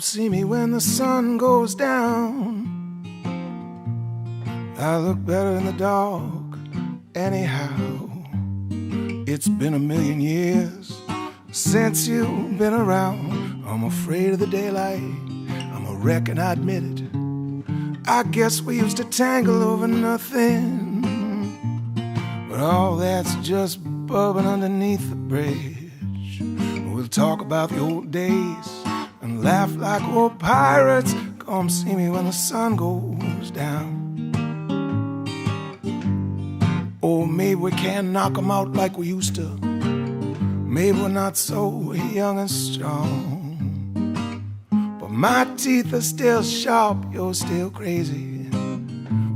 Come see me when the sun goes down. I look better in the dark anyhow. It's been 1,000,000 years since you've been around. I'm afraid of the daylight, I'm a wreck and I admit it. I guess we used to tangle over nothing, but all that's just bubbling underneath the bridge. We'll talk about the old days and laugh like old pirates. Come see me when the sun goes down. Oh, maybe we can't knock 'em out like we used to. Maybe we're not so young and strong, but my teeth are still sharp, you're still crazy.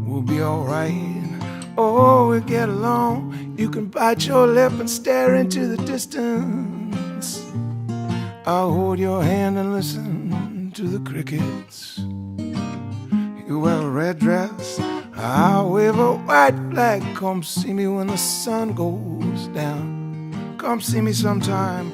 We'll be alright, oh, we'll get along. You can bite your lip and stare into the distance. I'll hold your hand and listen to the crickets. You wear a red dress, I'll wave a white flag. Come see me when the sun goes down. Come see me sometime.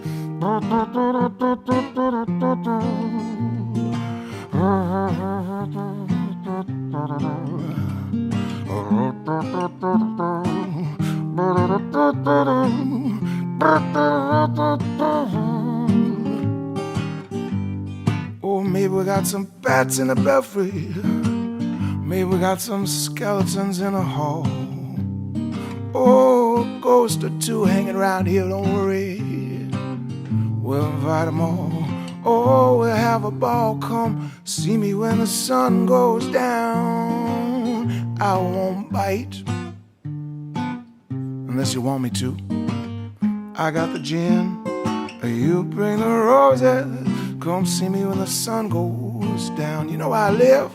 Oh, maybe we got some bats in the belfry. Maybe we got some skeletons in a hall. Oh, a ghost or two hanging around here, don't worry. We'll invite them all. Oh, we'll have a ball. Come see me when the sun goes down. I won't bite unless you want me to. I got the gin, you bring the roses. Come see me when the sun goes down. You know I live.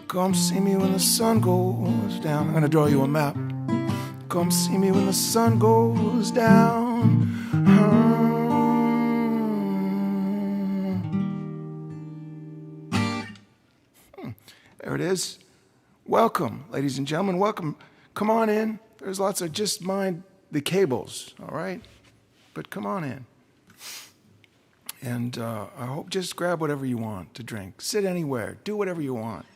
Come see me when the sun goes down. I'm gonna draw you a map. Come see me when the sun goes down. There it is. Welcome, ladies and gentlemen. Welcome. Come on in. There's lots of just mind the cables, all right? But come on in. And I hope just grab whatever you want to drink. Sit anywhere. Do whatever you want.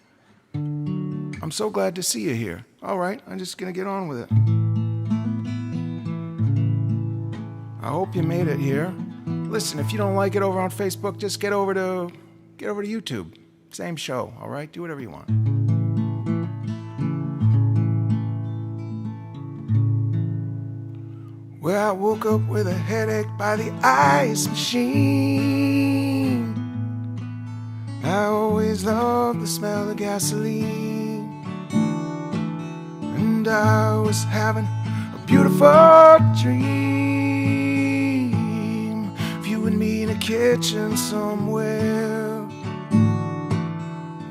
I'm so glad to see you here. All right, I'm just gonna get on with it. I hope you made it here. Listen, if you don't like it over on Facebook, just get over to YouTube. Same show, all right? Do whatever you want. Well, I woke up with a headache by the ice machine. I always loved the smell of gasoline, and I was having a beautiful dream of you and me in a kitchen somewhere.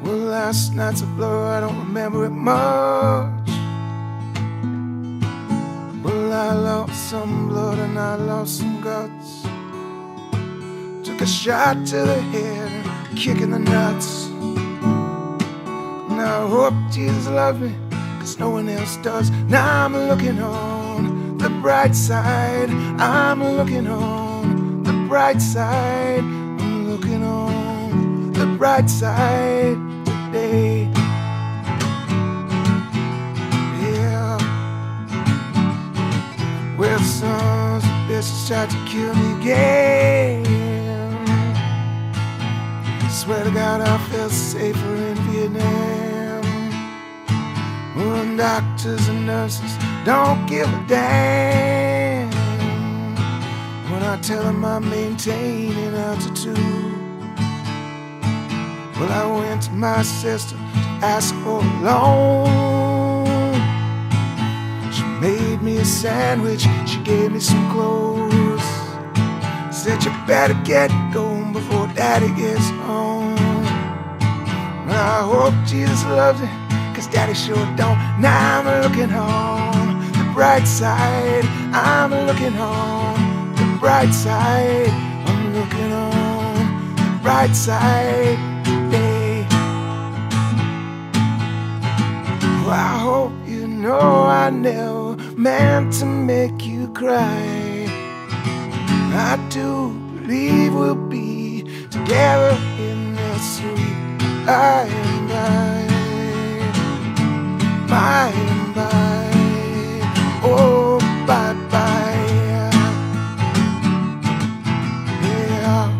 Well, last night's a blur, I don't remember it much. Well, I lost some blood and I lost some guts. Took a shot to the head, kicking the nuts. And I hope Jesus loves me, 'cause no one else does. Now I'm looking on the bright side. I'm looking on the bright side. I'm looking on the bright side today. Yeah. Well, sons of bitches tried to kill me again. Swear to God I felt safer in Vietnam. When doctors and nurses don't give a damn when I tell them I'm maintaining altitude. Well, I went to my sister to ask for a loan. She made me a sandwich, she gave me some clothes. Said you better get going before Daddy gets home. And I hope Jesus loves me, 'cause Daddy sure don't. Now I'm looking on the bright side. I'm looking on the bright side. I'm looking on the bright side today. Well, I hope you know I never meant to make you cry. I do believe we'll be together in the sweet by and by, oh, bye bye, yeah.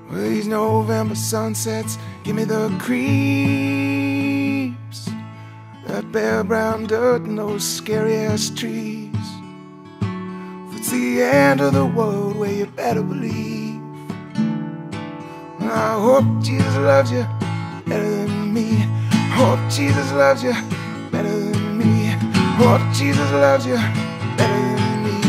Well, these November sunsets give me the creeps. That bare brown dirt and those scary ass trees. If it's the end of the world, well, you better believe. I hope Jesus loves you better than me. Hope Jesus loves you better than me. Hope Jesus loves you better than me.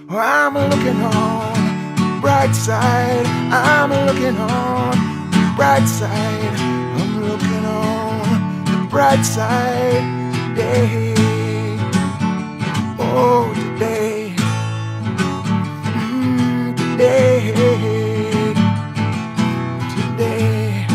Oh, I'm looking on the bright side. I'm looking on the bright side. I'm looking on the bright side today. Oh, today. Today. Today.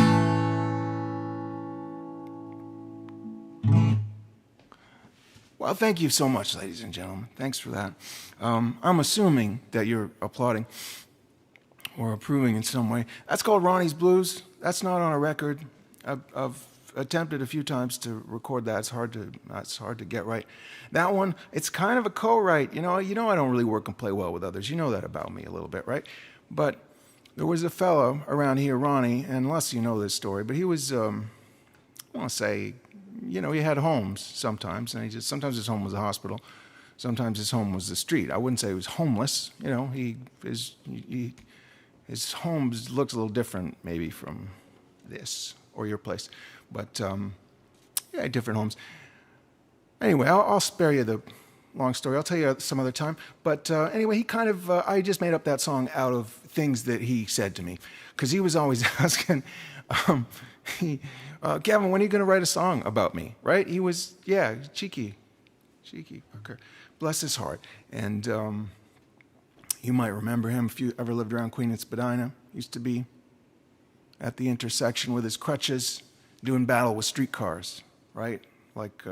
Well, thank you so much, ladies and gentlemen. Thanks for that. I'm assuming that you're applauding or approving in some way. That's called Ronnie's Blues. That's not on a record. I've attempted a few times to record that. It's hard to get right. That one, it's kind of a co-write. You know, I don't really work and play well with others. You know that about me a little bit, right? But there was a fellow around here, Ronnie, and unless you know this story, but he was, I want to say, you know, he had homes sometimes, and sometimes his home was a hospital, sometimes his home was the street. I wouldn't say he was homeless. You know, his home looks a little different maybe from this or your place, but yeah, different homes. Anyway, I'll spare you the long story. I'll tell you some other time. But anyway, he kind of, I just made up that song out of things that he said to me, because he was always asking, Kevin, when are you going to write a song about me, right? He was, yeah, cheeky fucker. Bless his heart. And you might remember him if you ever lived around Queen and Spadina. Used to be at the intersection with his crutches, doing battle with streetcars, right? Like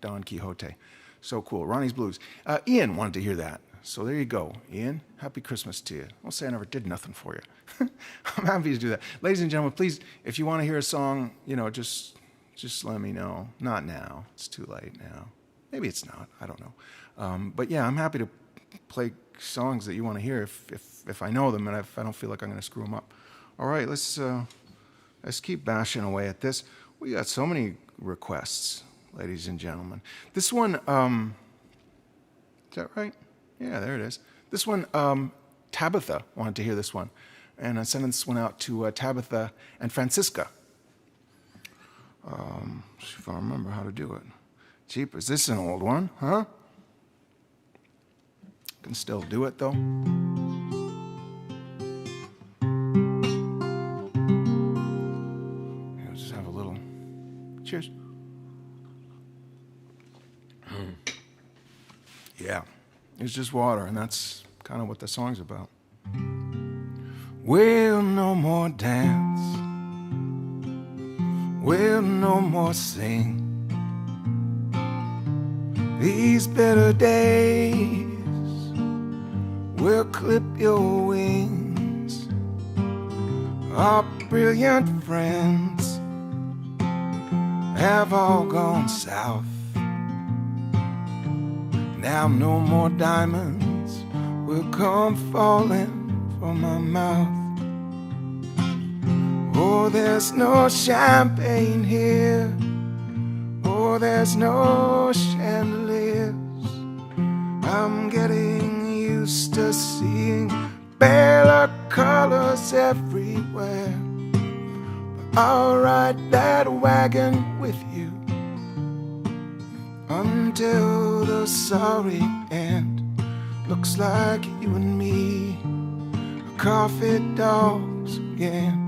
Don Quixote. So cool. Ronnie's Blues. Ian wanted to hear that. So there you go. Ian, happy Christmas to you. I'll say I never did nothing for you. I'm happy to do that. Ladies and gentlemen, please, if you want to hear a song, you know, just let me know. Not now. It's too late now. Maybe it's not. I don't know. But yeah, I'm happy to play songs that you want to hear if I know them and if I don't feel like I'm going to screw them up. All right, let's keep bashing away at this. We got so many requests, ladies and gentlemen. This one, is that right? Yeah, there it is. This one, Tabitha wanted to hear this one. And I sent this one out to Tabitha and Francisca. See if I remember how to do it. Jeepers, this is an old one, huh? Can still do it, though. Here, let's just have a little... Cheers. Yeah, it's just water, and that's kind of what the song's about. We'll no more dance. We'll no more sing. These better days will clip your wings. Our brilliant friends have all gone south. Now no more diamonds will come falling from my mouth. Oh, there's no champagne here. Oh, there's no chandeliers. I'm getting used to seeing paler colors everywhere. But I'll ride that wagon with you until the sorry end. Looks like you and me are coffee dogs again.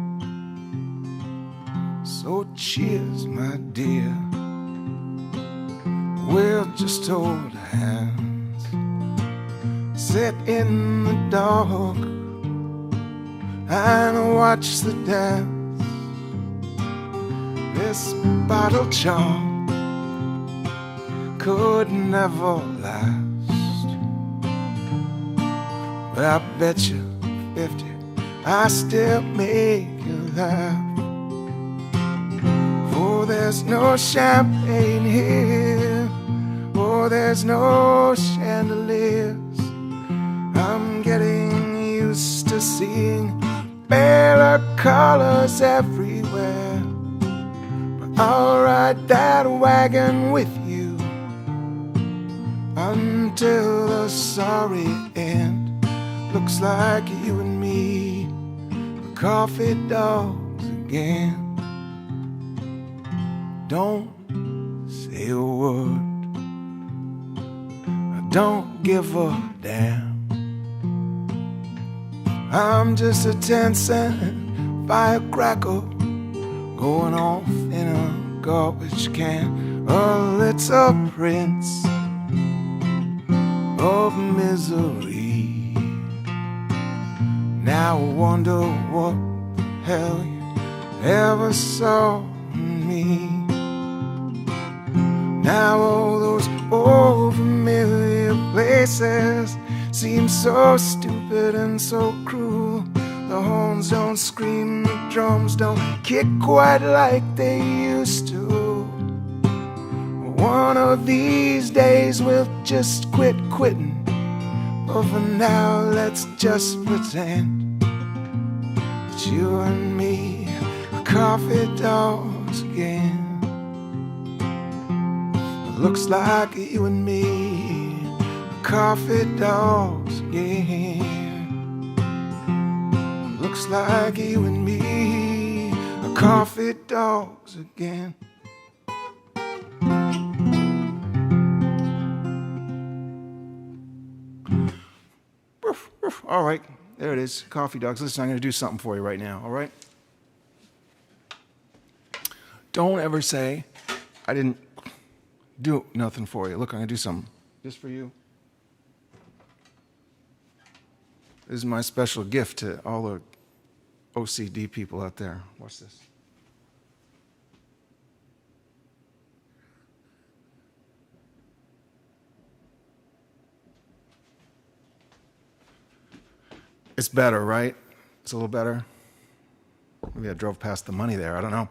So cheers, my dear. We'll just hold hands, sit in the dark and watch the dance. This bottle charm could never last, but I bet you 50 I still make you laugh. For there's no champagne here, oh, there's no chandeliers. I'm getting used to seeing paler colors everywhere. But I'll ride that wagon with you until the sorry end. Looks like you and me, the coffee dogs again. Don't say a word, I don't give a damn. I'm just a 10-cent firecracker going off in a garbage can. A little prince of misery. Now I wonder what the hell you ever saw in me. Now all those old familiar places seem so stupid and so cruel. The horns don't scream, the drums don't kick quite like they used to. One of these days we'll just quit quitting, but for now let's just pretend that you and me are coffee dogs again. It looks like you and me are coffee dogs again. It looks like you and me are coffee dogs again. All right, there it is, coffee dogs. Listen, I'm going to do something for you right now, all right? Don't ever say, I didn't do nothing for you. Look, I'm going to do something just for you. This is my special gift to all the OCD people out there. Watch this. It's better, right? It's a little better. Maybe I drove past the money there. I don't know.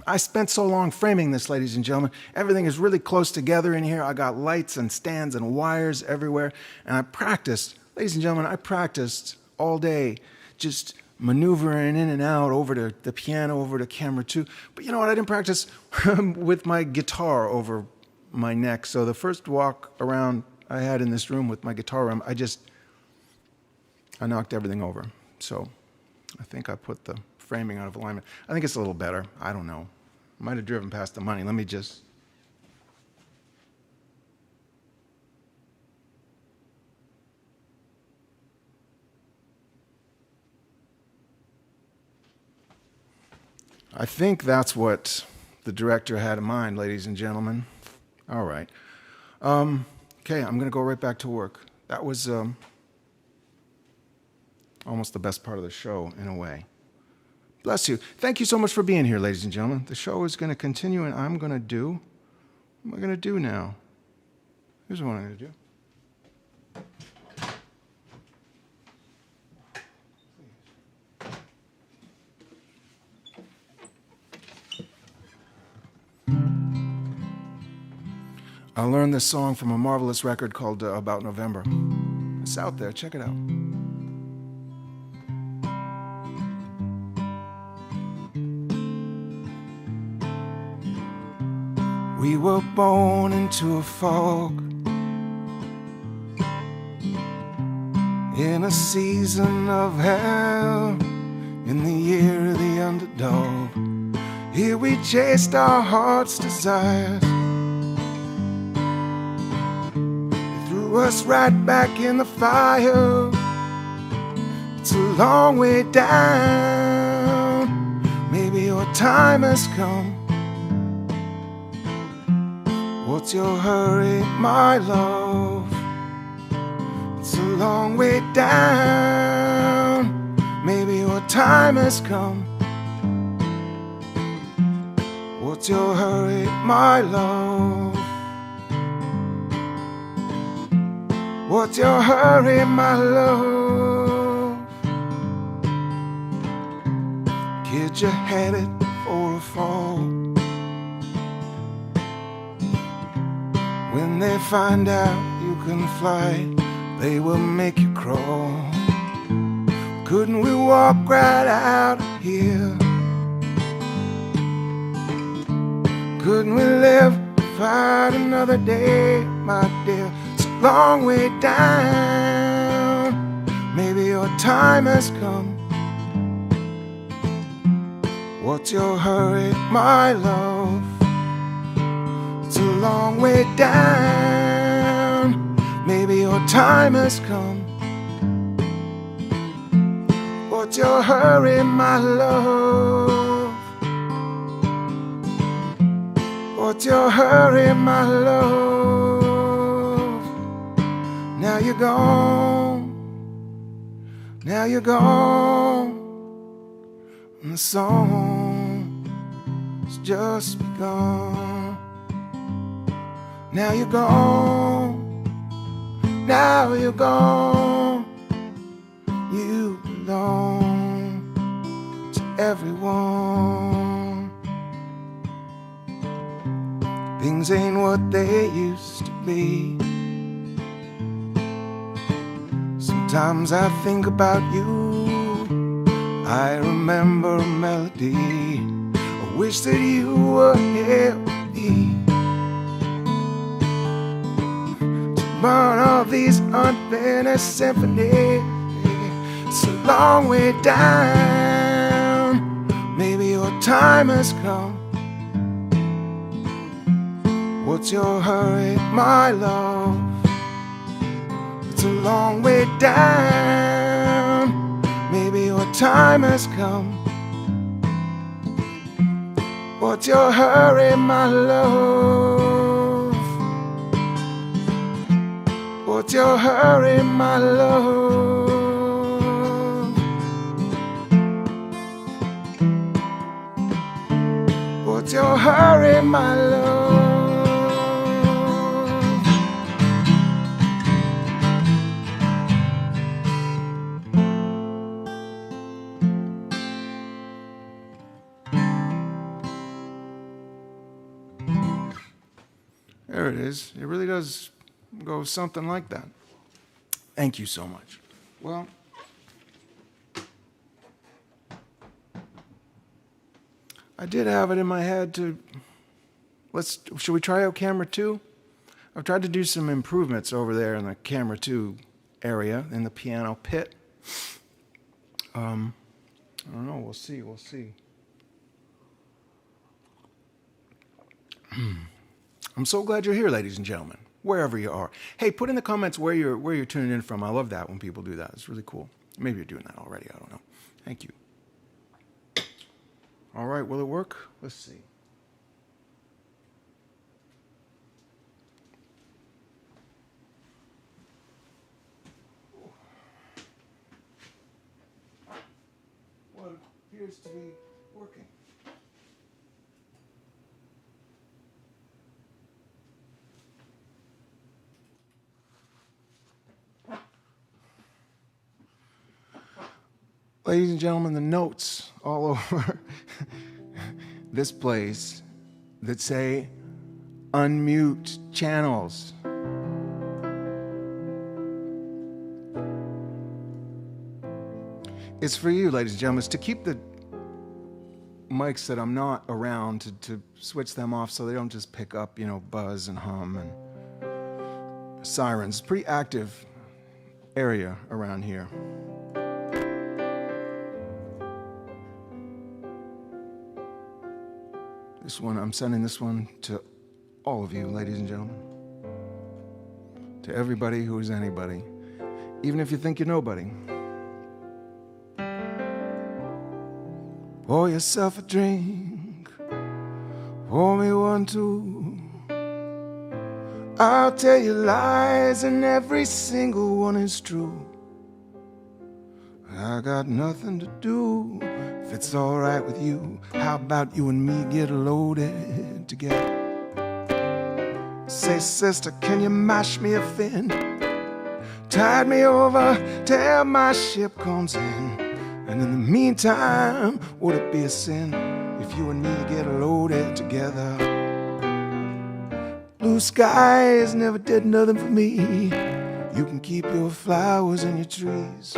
I spent so long framing this, ladies and gentlemen. Everything is really close together in here. I got lights and stands and wires everywhere. And I practiced, ladies and gentlemen, I practiced all day just maneuvering in and out over to the piano, over to camera 2. But you know what? I didn't practice with my guitar over my neck. So the first walk around I had in this room with my guitar, I knocked everything over. So I think I put the framing out of alignment. I think it's a little better. I don't know. Might have driven past the money. Let me just... I think that's what the director had in mind, ladies and gentlemen. All right. Okay, I'm going to go right back to work. That was... almost the best part of the show, in a way. Bless you. Thank you so much for being here, ladies and gentlemen. The show is going to continue, and I'm going to do... What am I going to do now? Here's what I'm going to do. I learned this song from a marvelous record called About November. It's out there. Check it out. We were born into a fog, in a season of hell, in the year of the underdog. Here we chased our heart's desires. They threw us right back in the fire. It's a long way down. Maybe your time has come. What's your hurry, my love? It's a long way down. Maybe your time has come. What's your hurry, my love? What's your hurry, my love? Kid, you're headed for a fall. When they find out you can fly, they will make you crawl. Couldn't we walk right out of here? Couldn't we live to fight another day, my dear? It's a long way down. Maybe your time has come. What's your hurry, my love? It's a long way down. Maybe your time has come. What's your hurry, my love? What's your hurry, my love? Now you're gone. Now you're gone. And the song has just begun. Now you're gone. Now you're gone. You belong to everyone. Things ain't what they used to be. Sometimes I think about you. I remember a melody. I wish that you were here with me to burn all these unfinished symphonies. It's a long way down. Maybe your time has come. What's your hurry, my love? It's a long way down. Maybe your time has come. What's your hurry, my love? What's your hurry, my love? What's your hurry, my love? There it is. It really does go something like that. Thank you so much. Well, I did have it in my head to, should we try out camera 2? I've tried to do some improvements over there in the camera 2 area, in the piano pit. I don't know, we'll see. I'm so glad you're here, ladies and gentlemen, wherever you are. Hey, put in the comments where you're tuning in from. I love that when people do that. It's really cool. Maybe you're doing that already. I don't know. Thank you. All right, will it work? Let's see. Well, it appears to be working. Ladies and gentlemen, the notes all over this place that say unmute channels. It's for you, ladies and gentlemen. It's to keep the mics that I'm not around, to switch them off so they don't just pick up, buzz and hum and sirens. Pretty active area around here. This one, I'm sending this one to all of you, ladies and gentlemen. To everybody who is anybody, even if you think you're nobody. Pour yourself a drink, pour me one too. I'll tell you lies and every single one is true. I got nothing to do, If it's alright with you, how about you and me get loaded together? Say, sister, can you mash me a fin? Tide me over till my ship comes in. And in the meantime, would it be a sin if you and me get loaded together? Blue skies never did nothing for me. You can keep your flowers and your trees.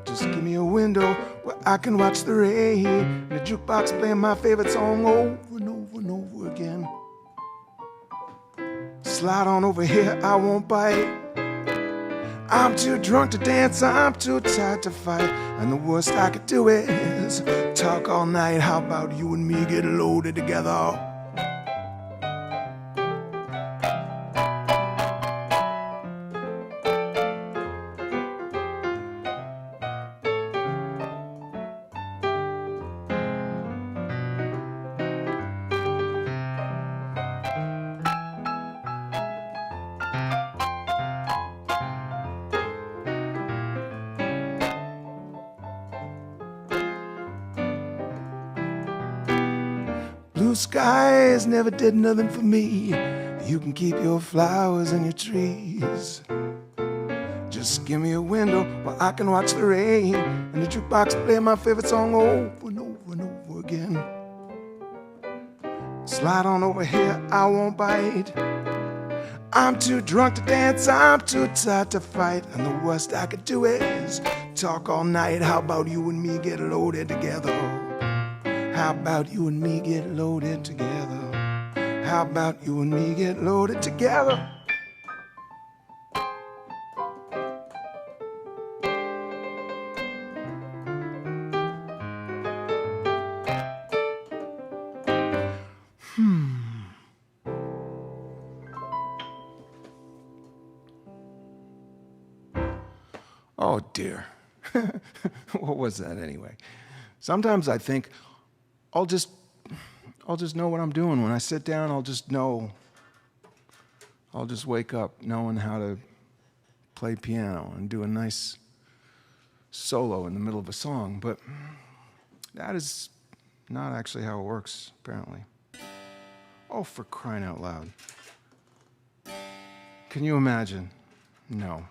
Just give me a window where I can watch the rain, and the jukebox playing my favorite song over and over and over again. Slide on over here, I won't bite. I'm too drunk to dance, I'm too tired to fight, and the worst I could do is talk all night. How about you and me get loaded together? Blue skies never did nothing for me. You can keep your flowers and your trees. Just give me a window where I can watch the rain, and the jukebox play my favorite song over and over and over again. Slide on over here, I won't bite. I'm too drunk to dance, I'm too tired to fight, and the worst I could do is talk all night. How about you and me get loaded together? How about you and me get loaded together? How about you and me get loaded together? Oh dear. What was that anyway? Sometimes I think I'll just know what I'm doing. When I sit down, I'll just know. I'll just wake up knowing how to play piano and do a nice solo in the middle of a song. But that is not actually how it works, apparently. Oh, for crying out loud. Can you imagine? No.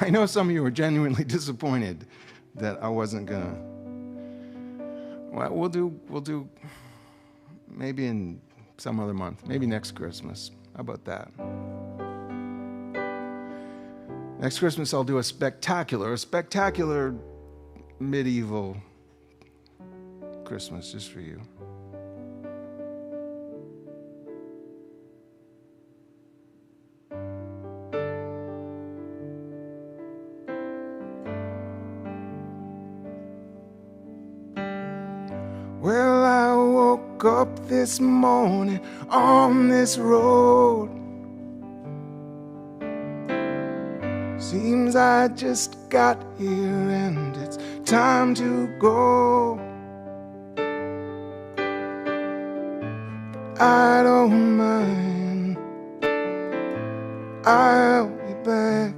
I know some of you are genuinely disappointed that I wasn't gonna. Well, we'll do maybe in some other month, maybe next Christmas. How about that? Next Christmas I'll do a spectacular medieval Christmas just for you. Well, I woke up this morning on this road. Seems I just got here and it's time to go. I don't mind, I'll be back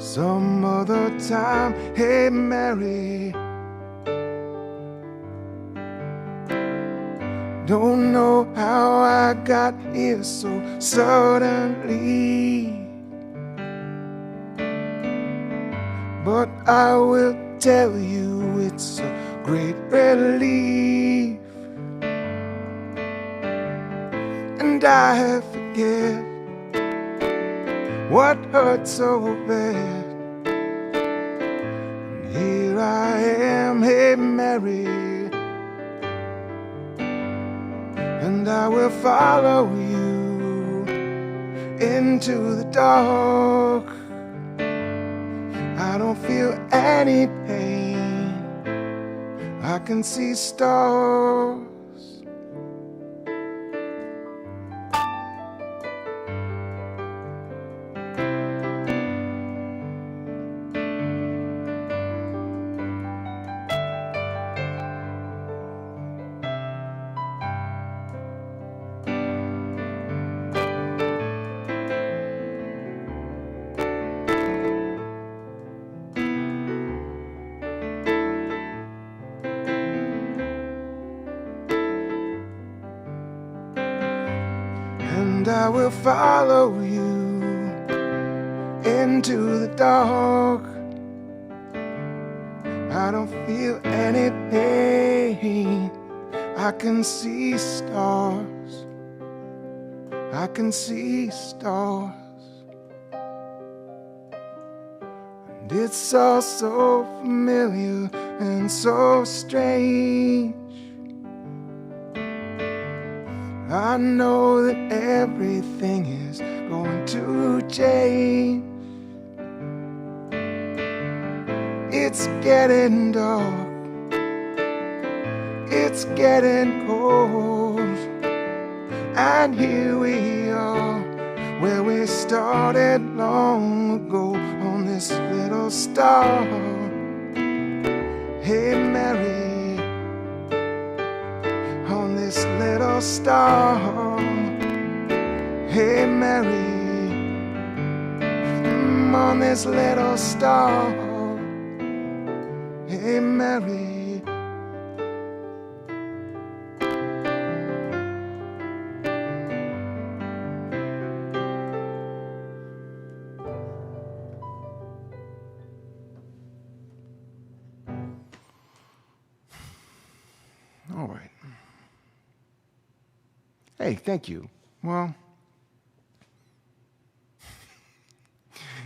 some other time. Hey Mary, don't know how I got here so suddenly, but I will tell you it's a great relief. And I forget what hurt so bad. And here I am, hey Mary, and I will follow you into the dark. I don't feel any pain, I can see stars. I will follow you into the dark. I don't feel any pain. I can see stars. I can see stars. And it's all so familiar and so strange. I know that everything is going to change. It's getting dark. It's getting cold. And here we are, where we started long ago, on this little star. Hey Mary, on this little star. Hey Mary, on this little star. Hey Mary. All right. Hey, thank you. Well,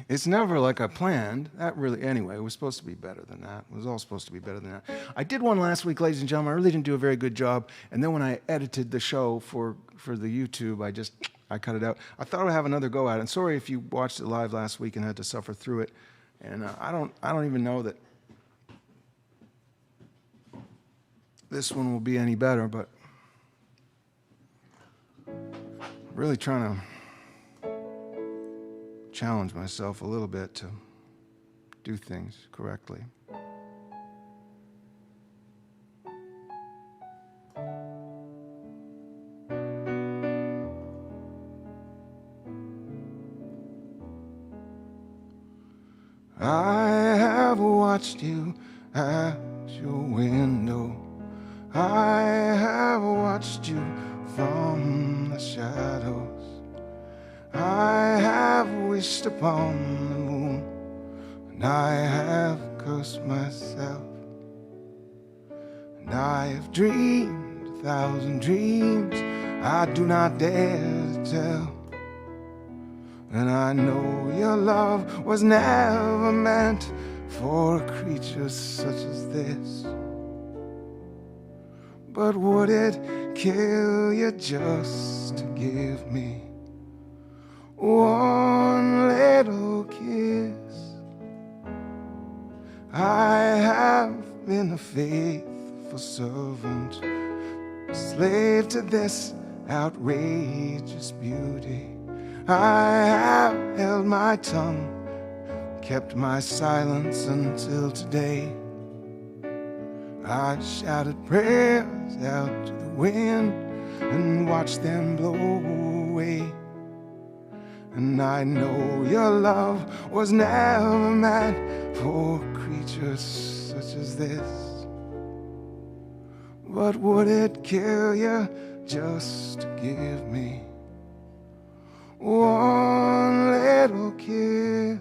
it's never like I planned. That really, anyway, it was supposed to be better than that. It was all supposed to be better than that. I did one last week, ladies and gentlemen. I really didn't do a very good job. And then when I edited the show for the YouTube, I cut it out. I thought I'd have another go at it. And sorry if you watched it live last week and had to suffer through it. And I don't even know that this one will be any better, but I'm really trying to challenge myself a little bit to do things correctly. I have watched you at your window. I have watched you from the shadows. I have wished upon the moon, and I have cursed myself. And I have dreamed 1,000 dreams I do not dare to tell. And I know your love was never meant for a creature such as this. But would it kill you just to give me one little kiss? I have been a faithful servant, a slave to this outrageous beauty. I have held my tongue, kept my silence until today. I shouted prayers out to the wind and watched them blow away. And I know your love was never meant for creatures such as this. But would it kill you just to give me one little kiss?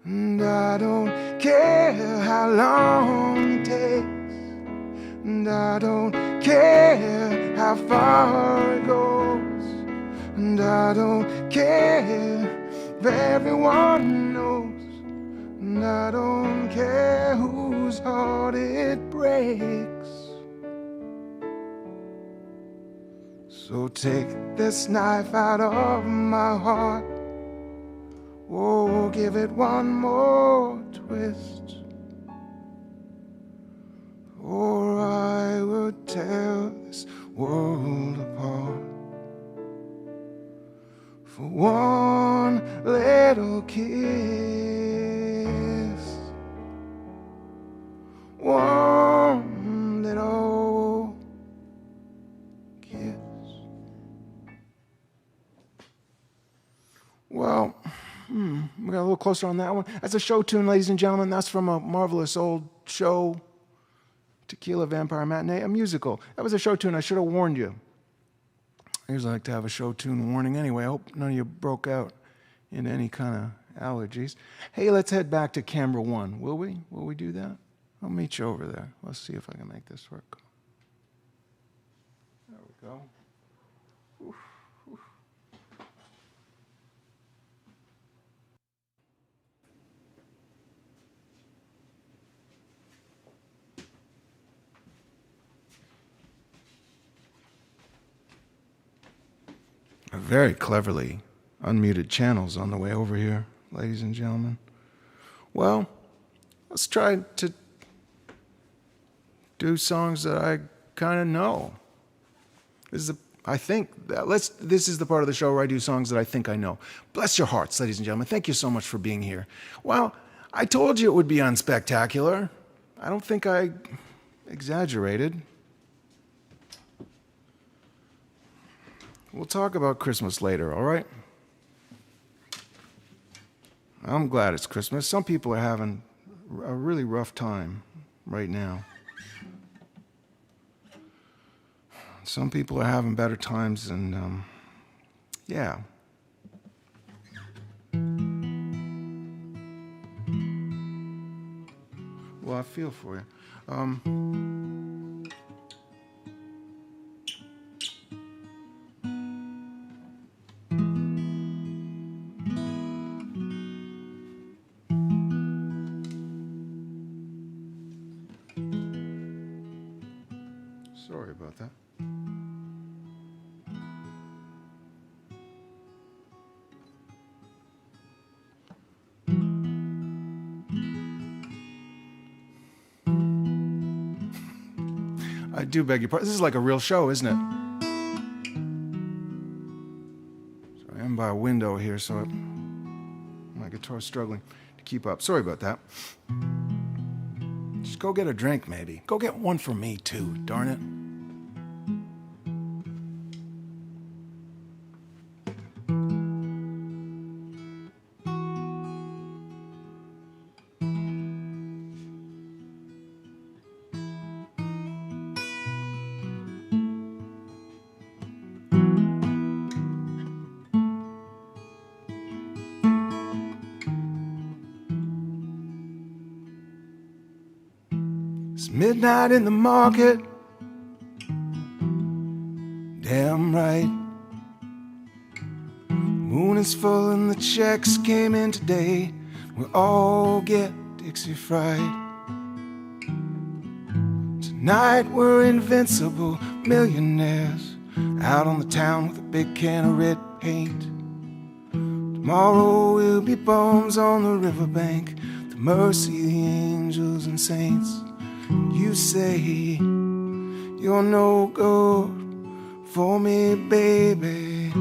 And I don't care how long it takes, and I don't care how far it goes, and I don't care if everyone knows, and I don't care whose heart it breaks. So take this knife out of my heart. Oh, give it one more twist, or I would tear this world apart for one little kiss. One little kiss. Well, we got a little closer on that one. That's a show tune, ladies and gentlemen. That's from a marvelous old show, Tequila Vampire Matinee, a musical. That was a show tune. I should have warned you. usually like to have a show tune warning anyway. I hope none of you broke out in any kind of allergies. Hey, let's head back to camera 1, will we? Will we do that? I'll meet you over there. Let's see if I can make this work. There we go. Oof, oof. Very cleverly unmuted channels on the way over here, ladies and gentlemen. Well, let's try to do songs that I kind of know. This is the part of the show where I do songs that I think I know. Bless your hearts, ladies and gentlemen. Thank you so much for being here. Well, I told you it would be unspectacular. I don't think I exaggerated. We'll talk about Christmas later, all right? I'm glad it's Christmas. Some people are having a really rough time right now. Some people are having better times, and yeah. Well, I feel for you. Sorry about that. I do beg your pardon. This is like a real show, isn't it? So I am by a window here, so my guitar's struggling to keep up. Sorry about that. Just go get a drink, maybe. Go get one for me, too, darn it. It's midnight in the market, damn right. Moon is full and the checks came in today. We all get Dixie fried. Tonight we're invincible millionaires, out on the town with a big can of red paint. Tomorrow we'll be bums on the riverbank, the mercy of the angels and saints. You say you're no good for me, baby.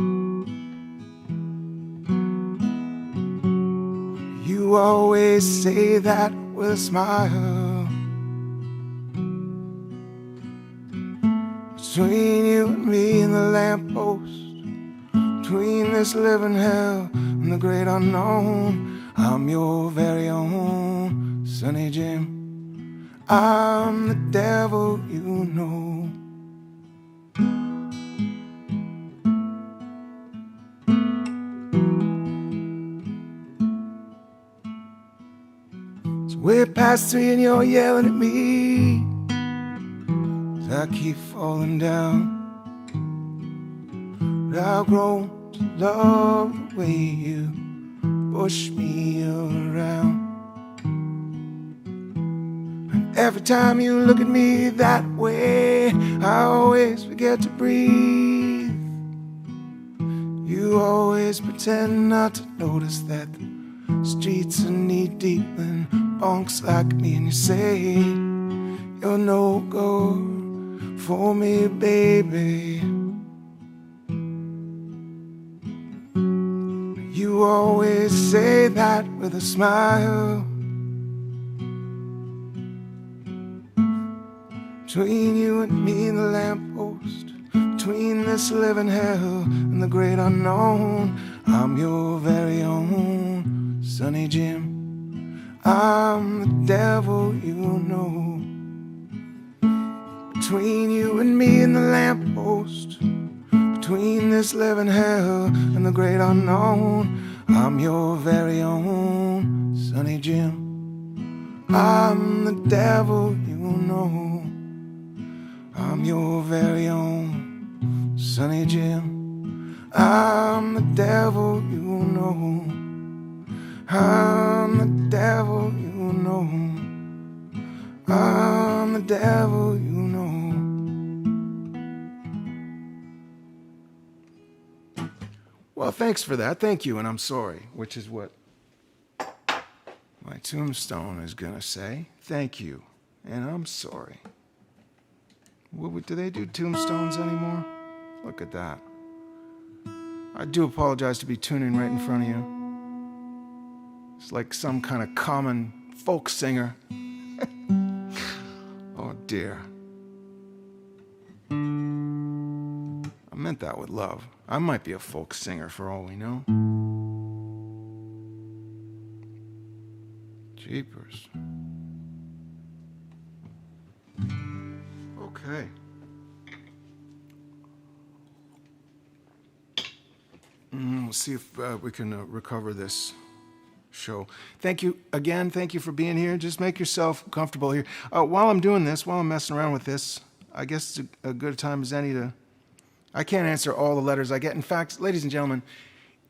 You always say that with a smile. Between you and me and the lamppost, between this living hell and the great unknown, I'm your very own Sonny Jim. I'm the devil, you know. It's way past 3 and you're yelling at me as I keep falling down. But I've grown to love the way you push me around. Every time you look at me that way, I always forget to breathe. You always pretend not to notice that the streets are knee-deep in punks like me. And you say you're no good for me, baby. You always say that with a smile. Between you and me and the lamppost, between this living hell and the great unknown, I'm your very own Sonny Jim. I'm the devil, you know. Between you and me and the lamppost, between this living hell and the great unknown. I'm your very own Sonny Jim. I'm the devil, you know. I'm your very own Sonny Jim. I'm the devil, you know. I'm the devil, you know. I'm the devil, you know. Well, thanks for that. Thank you, and I'm sorry, which is what my tombstone is going to say. Thank you, and I'm sorry. Do they do tombstones anymore? Look at that. I do apologize to be tuning right in front of you. It's like some kind of common folk singer. Oh, dear. I meant that with love. I might be a folk singer for all we know. Jeepers. Okay. We'll see if we can recover this show. Thank you again. Thank you for being here. Just make yourself comfortable here. While I'm doing this, while I'm messing around with this, I guess it's a good time as any to... I can't answer all the letters I get. In fact, ladies and gentlemen,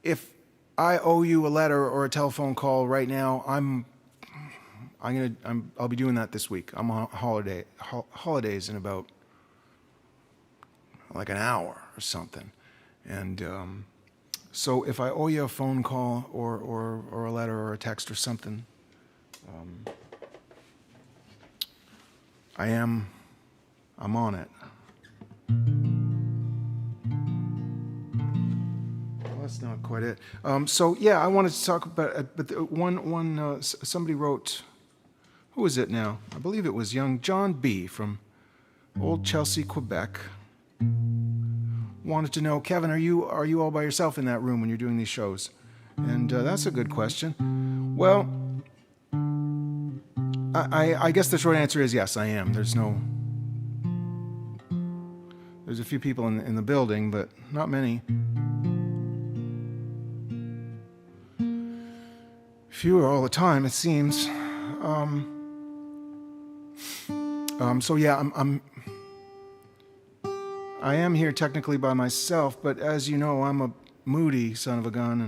if I owe you a letter or a telephone call right now, I'll be doing that this week. I'm on holidays in about like an hour or something, and so if I owe you a phone call or a letter or a text or something, I'm on it. That's not quite it. So yeah, I wanted to talk about, but somebody wrote, who is it now? I believe it was young John B. from Old Chelsea, Quebec. Wanted to know, Kevin, are you all by yourself in that room when you're doing these shows? And that's a good question. Well, I guess the short answer is yes, I am. There's a few people in the building, but not many. Fewer all the time, it seems. So yeah, I am here technically by myself, but as you know, I'm a moody son of a gun,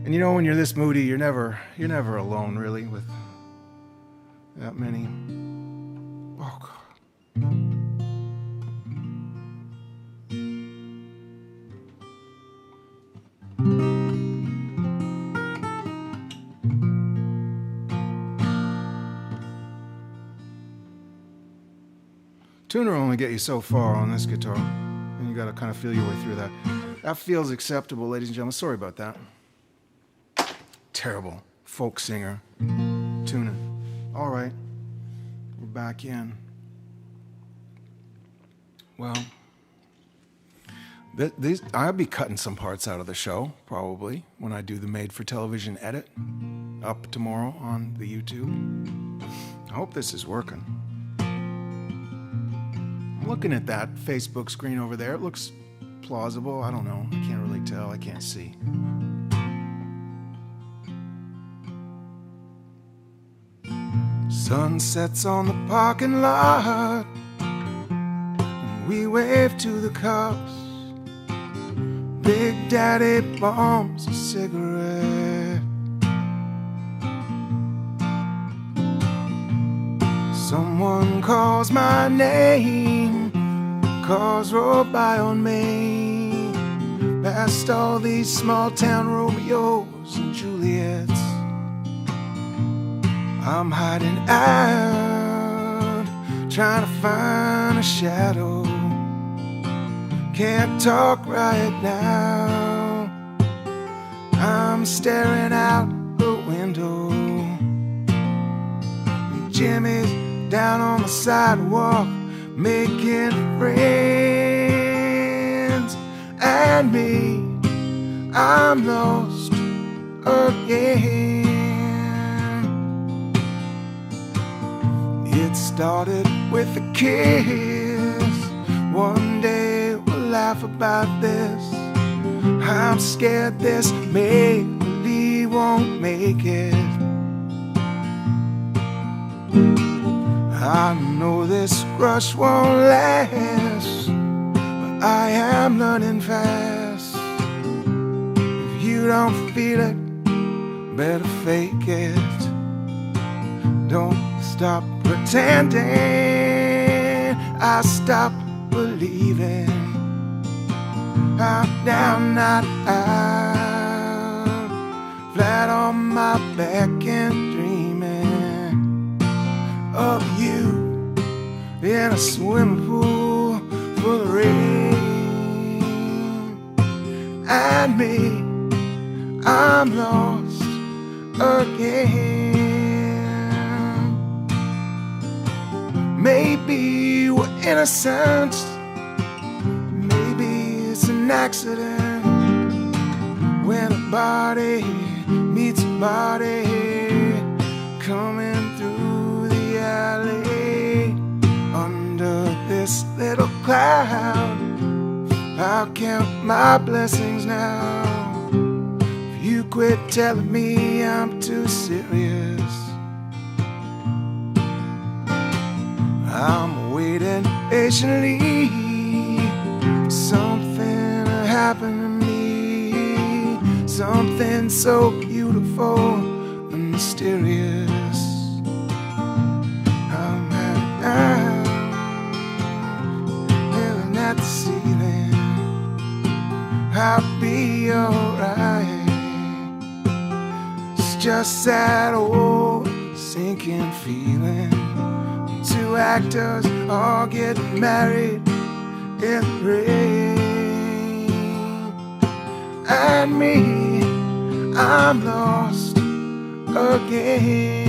and you know when you're this moody, you're never alone really with that many. Oh God. Tuner will only get you so far on this guitar, and you gotta kind of feel your way through that. That feels acceptable, ladies and gentlemen. Sorry about that. Terrible folk singer. Tuner. All right, we're back in. Well, I'll be cutting some parts out of the show, probably, when I do the made-for-television edit up tomorrow on the YouTube. I hope this is working. Looking at that Facebook screen over there, it looks plausible. I don't know. I can't really tell. I can't see. Sun sets on the parking lot, and we wave to the cops. Big Daddy bombs a cigarette. Someone calls my name, cars roll by on me, past all these small town Romeos and Juliets. I'm hiding out, trying to find a shadow. Can't talk right now. I'm staring out the window. And Jimmy's down on the sidewalk, making friends. And me, I'm lost again. It started with a kiss, one day we'll laugh about this. I'm scared this make-believe won't make it. I know this rush won't last, but I am learning fast. If you don't feel it, better fake it. Don't stop pretending. I stop believing. Up, down, not out, flat on my back and dreaming of you in a swimming pool full of rain. And me, I'm lost again. Maybe we're innocent, maybe it's an accident when a body meets a body coming through the alley under this little cloud. I'll count my blessings now if you quit telling me I'm too serious. I'm waiting patiently for something to happen to me, something so beautiful and mysterious. I'm staring at the ceiling. I'll be alright. It's just that old sinking feeling. Two actors all getting married in the rain. And me, I'm lost again.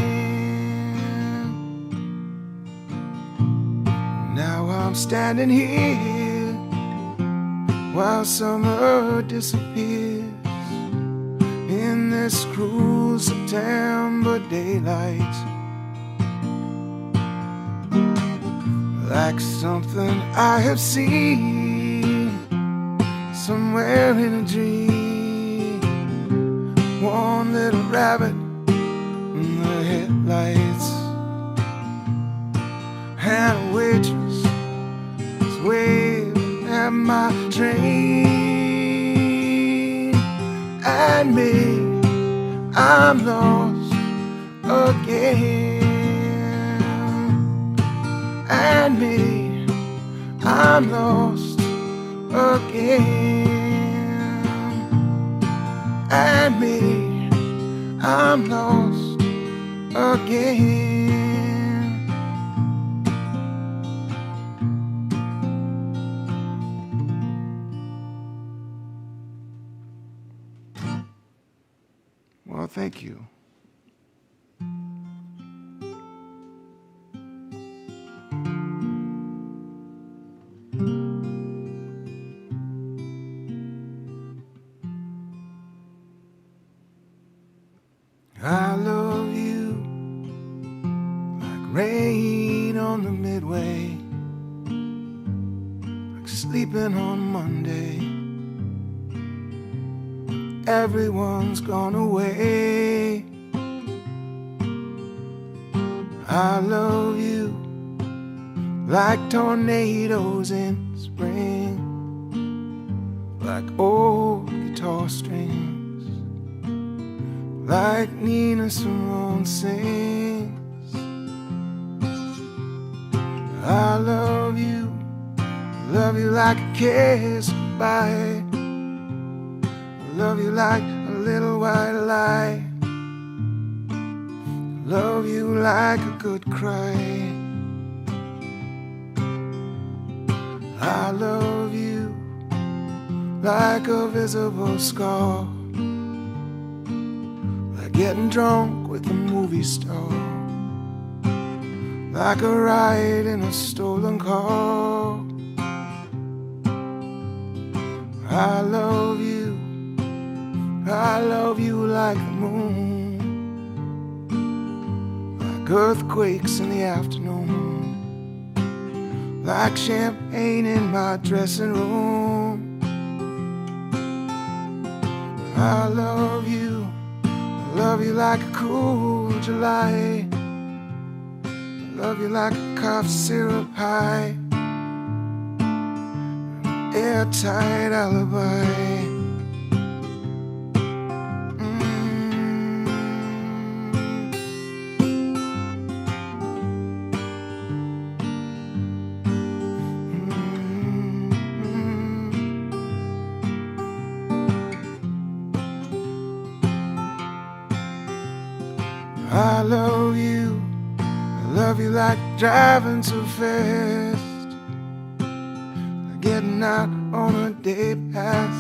Now I'm standing here while summer disappears in this cruel September daylight. Like something I have seen somewhere in a dream. One little rabbit in the headlights, and a waitress is waving at my train. And me, I'm lost again. And me, I'm lost again. And me, I'm lost again. Well, thank you. I love you like rain on the Midway, like sleeping on Monday. Everyone's gone away. I love you like tornadoes in spring, like old guitar strings, like Nina Simone sings. I love you like a kiss goodbye. I love you like a little white lie. I love you like a good cry. I love you like a visible scar, getting drunk with a movie star, like a ride in a stolen car. I love you like the moon, like earthquakes in the afternoon, like champagne in my dressing room. I love you like a cool July. I love you like a cough syrup high, an airtight alibi. I love you like driving too fast, like getting out on a day pass,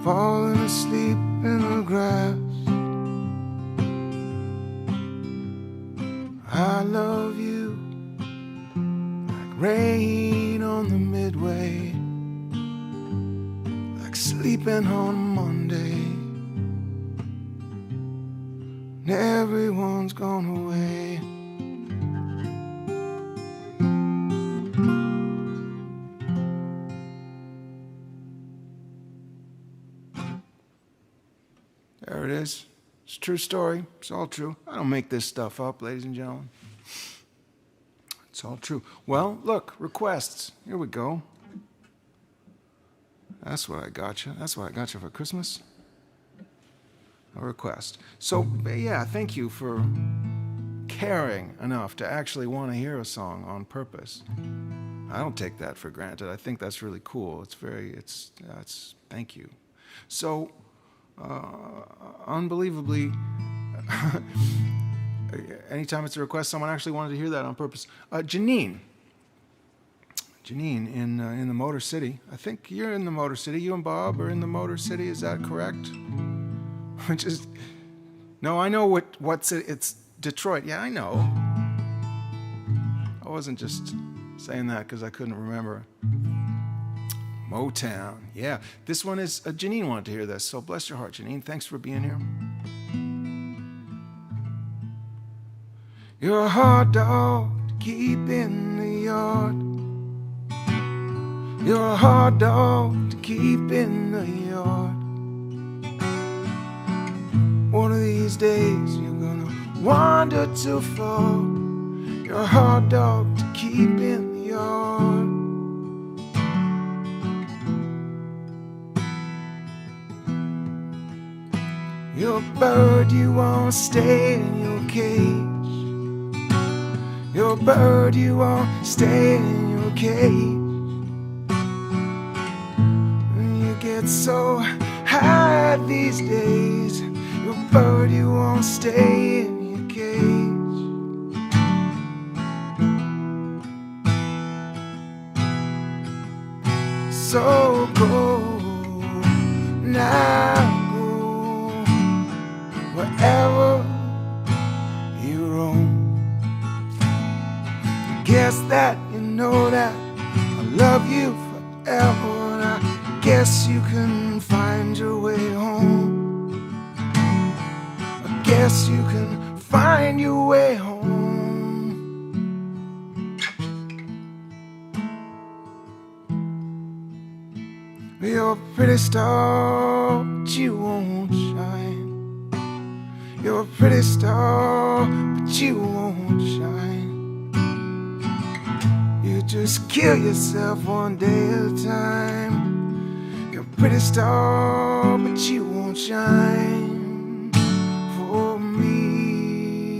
falling asleep in the grass. I love you like rain on the Midway, like sleeping on Monday. Everyone's gone away. There it is. It's a true story. It's all true. I don't make this stuff up, ladies and gentlemen. It's all true. Well, look, requests. Here we go. That's what I got you. That's what I got you for Christmas. A request. So, yeah, thank you for caring enough to actually want to hear a song on purpose. I don't take that for granted. I think that's really cool. Thank you. So, unbelievably, anytime it's a request, someone actually wanted to hear that on purpose. Janine in the Motor City. I think you're in the Motor City. You and Bob are in the Motor City. Is that correct? No, I know it's Detroit. Yeah, I know. I wasn't just saying that because I couldn't remember. Motown. Yeah, this one is Janine wanted to hear this, so bless your heart, Janine. Thanks for being here. You're a hard dog to keep in the yard. You're a hard dog to keep in the yard. One of these days you're gonna wander too far. You're a hard dog to keep in the yard. You're a bird, you won't stay in your cage. You're a bird, you won't stay in your cage. And you get so high these days. You're a bird, you won't stay in your cage. So go now, go wherever you roam. Guess that you know that I love you forever, and I guess you can find your way home. Guess you can find your way home. You're a pretty star, but you won't shine. You're a pretty star, but you won't shine. You just kill yourself one day at a time. You're a pretty star, but you won't shine. For me.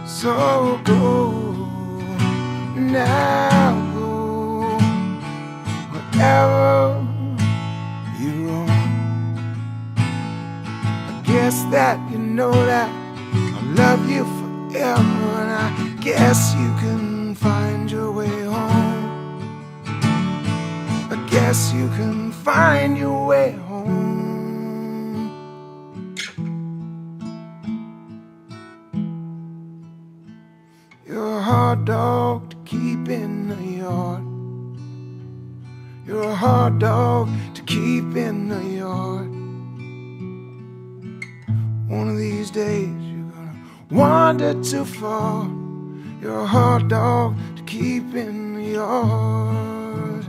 So go now, go wherever you roam. I guess that you know that I love you forever, and I guess you can find your way home. find your way home. You're a hard dog to keep in the yard. You're a hard dog to keep in the yard. One of these days you're gonna wander too far. You're a hard dog to keep in the yard.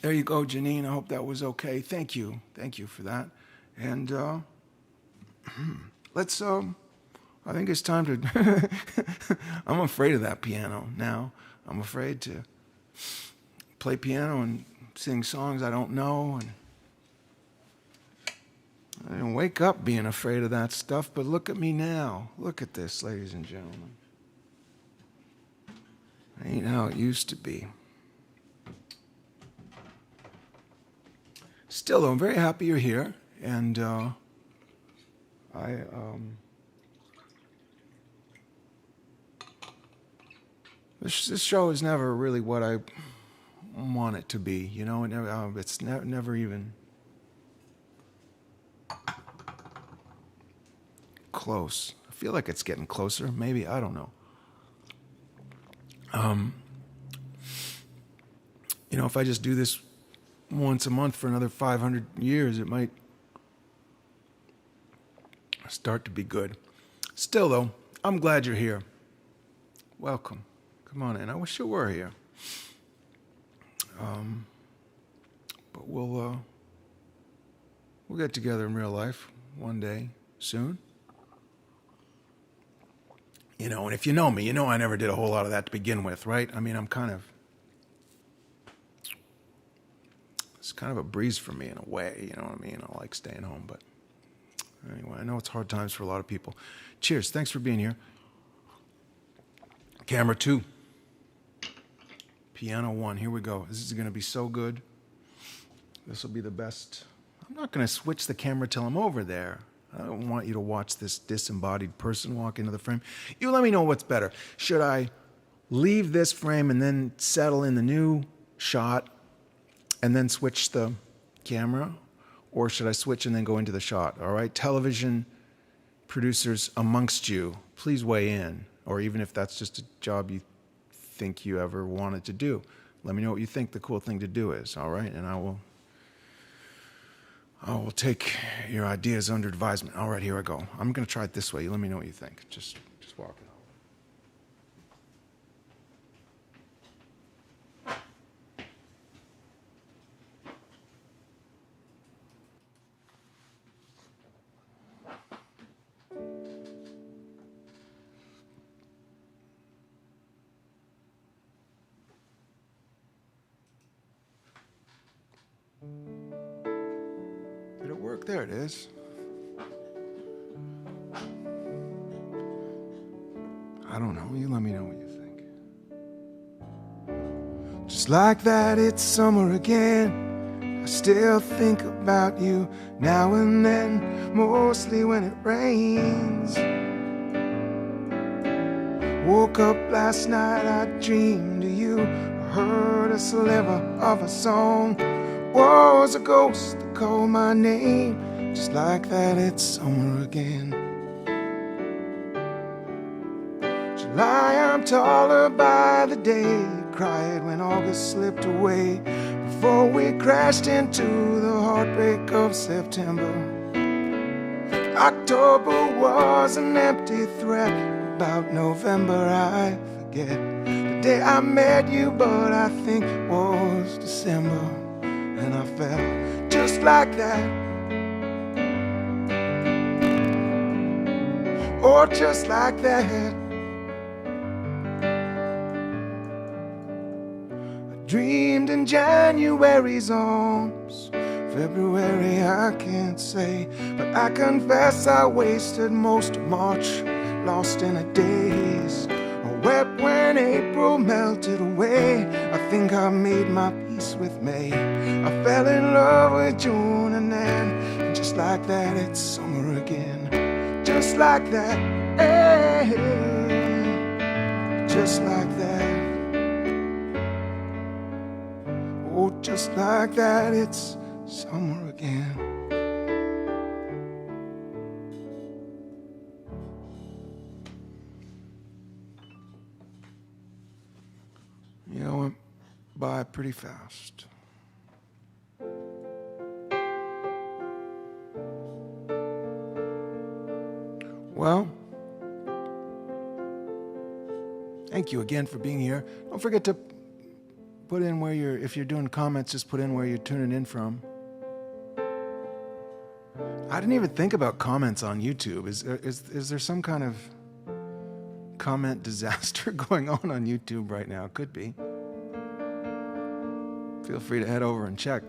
There you go, Janine. I hope that was okay. Thank you. Thank you for that. And let's, I think it's time to, I'm afraid of that piano now. I'm afraid to play piano and sing songs I don't know. And I didn't wake up being afraid of that stuff, but look at me now. Look at this, ladies and gentlemen. Ain't how it used to be. Still, though, I'm very happy you're here, and this show is never really what I want it to be. You know, it's never even close. I feel like it's getting closer. Maybe, I don't know. You know, if I just do this once a month for another 500 years, it might start to be good. Still, though, I'm glad you're here. Welcome. Come on in. I wish you were here. But we'll get together in real life one day soon. You know, and if you know me, you know I never did a whole lot of that to begin with, right? I mean, it's kind of a breeze for me in a way, you know what I mean? I like staying home, but anyway, I know it's hard times for a lot of people. Cheers. Thanks for being here. Camera 2. Piano 1. Here we go. This is going to be so good. This will be the best. I'm not going to switch the camera till I'm over there. I don't want you to watch this disembodied person walk into the frame. You let me know what's better. Should I leave this frame and then settle in the new shot and then switch the camera? Or should I switch and then go into the shot? All right, television producers amongst you, please weigh in. Or even if that's just a job you think you ever wanted to do, let me know what you think the cool thing to do is, all right? And I will take your ideas under advisement. All right, here I go. I'm going to try it this way. You let me know what you think. Just walk it Did it work? There it is. I don't know. You let me know what you think. Just like that, it's summer again. I still think about you now and then, mostly when it rains. Woke up last night, I dreamed of you. I heard a sliver of a song. Was a ghost that called my name. Just like that, it's summer again. July, I'm taller by the day. Cried when August slipped away, before we crashed into the heartbreak of September. October was an empty threat. About November, I forget the day I met you, but I think it was December. And I felt just like that. Oh, just like that. I dreamed in January's arms. February I can't say, but I confess I wasted most of March lost in a daze. I wept when April melted away. I think I made my peace with May. I fell in love with June and then, just like that, it's summer again. Just like that, hey, just like that. Oh, just like that, it's summer again. You know, it went by pretty fast. Well, thank you again for being here. Don't forget to put in where you're, if you're doing comments, just put in where you're tuning in from. I didn't even think about comments on YouTube. Is there some kind of comment disaster going on YouTube right now? Could be. Feel free to head over and check.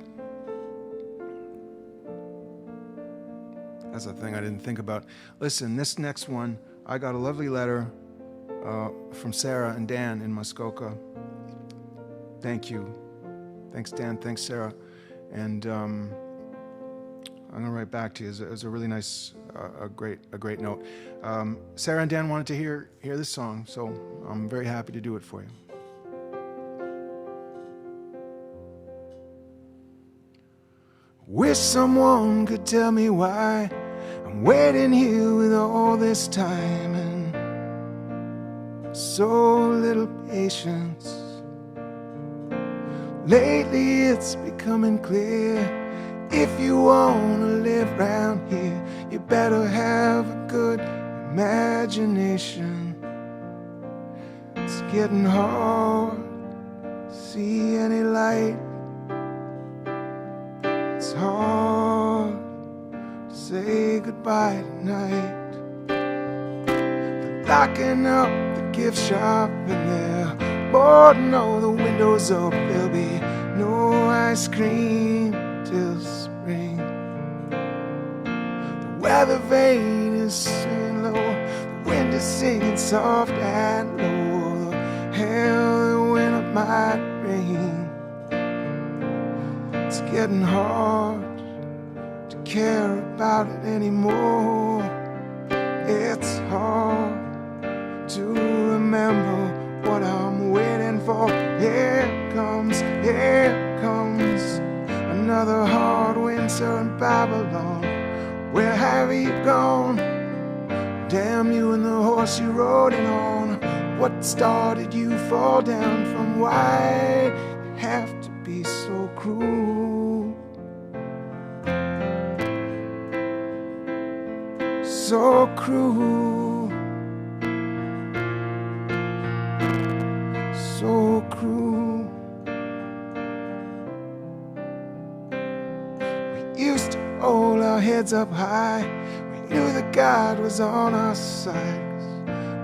That's a thing I didn't think about. Listen, this next one, I got a lovely letter from Sarah and Dan in Muskoka. Thank you. Thanks, Dan. Thanks, Sarah. And I'm going to write back to you. It was a really nice, a great note. Sarah and Dan wanted to hear this song, so I'm very happy to do it for you. Wish someone could tell me why I'm waiting here with all this time and so little patience. Lately it's becoming clear, if you want to live round here, you better have a good imagination. It's getting hard to see any light. It's hard to say goodbye tonight. They're locking up the gift shop in there. Boarding all the windows up. There'll be no ice cream till spring. The weather vane is singing low. The wind is singing soft and low. The hell the winter might bring. It's getting hard to care about it anymore. It's hard to remember what I'm waiting for. Here comes another hard winter in Babylon. Where have you gone? Damn you and the horse you rode in on. What star did you fall down from? Why you have to be so cruel? So cruel. So cruel. We used to hold our heads up high. We knew that God was on our side.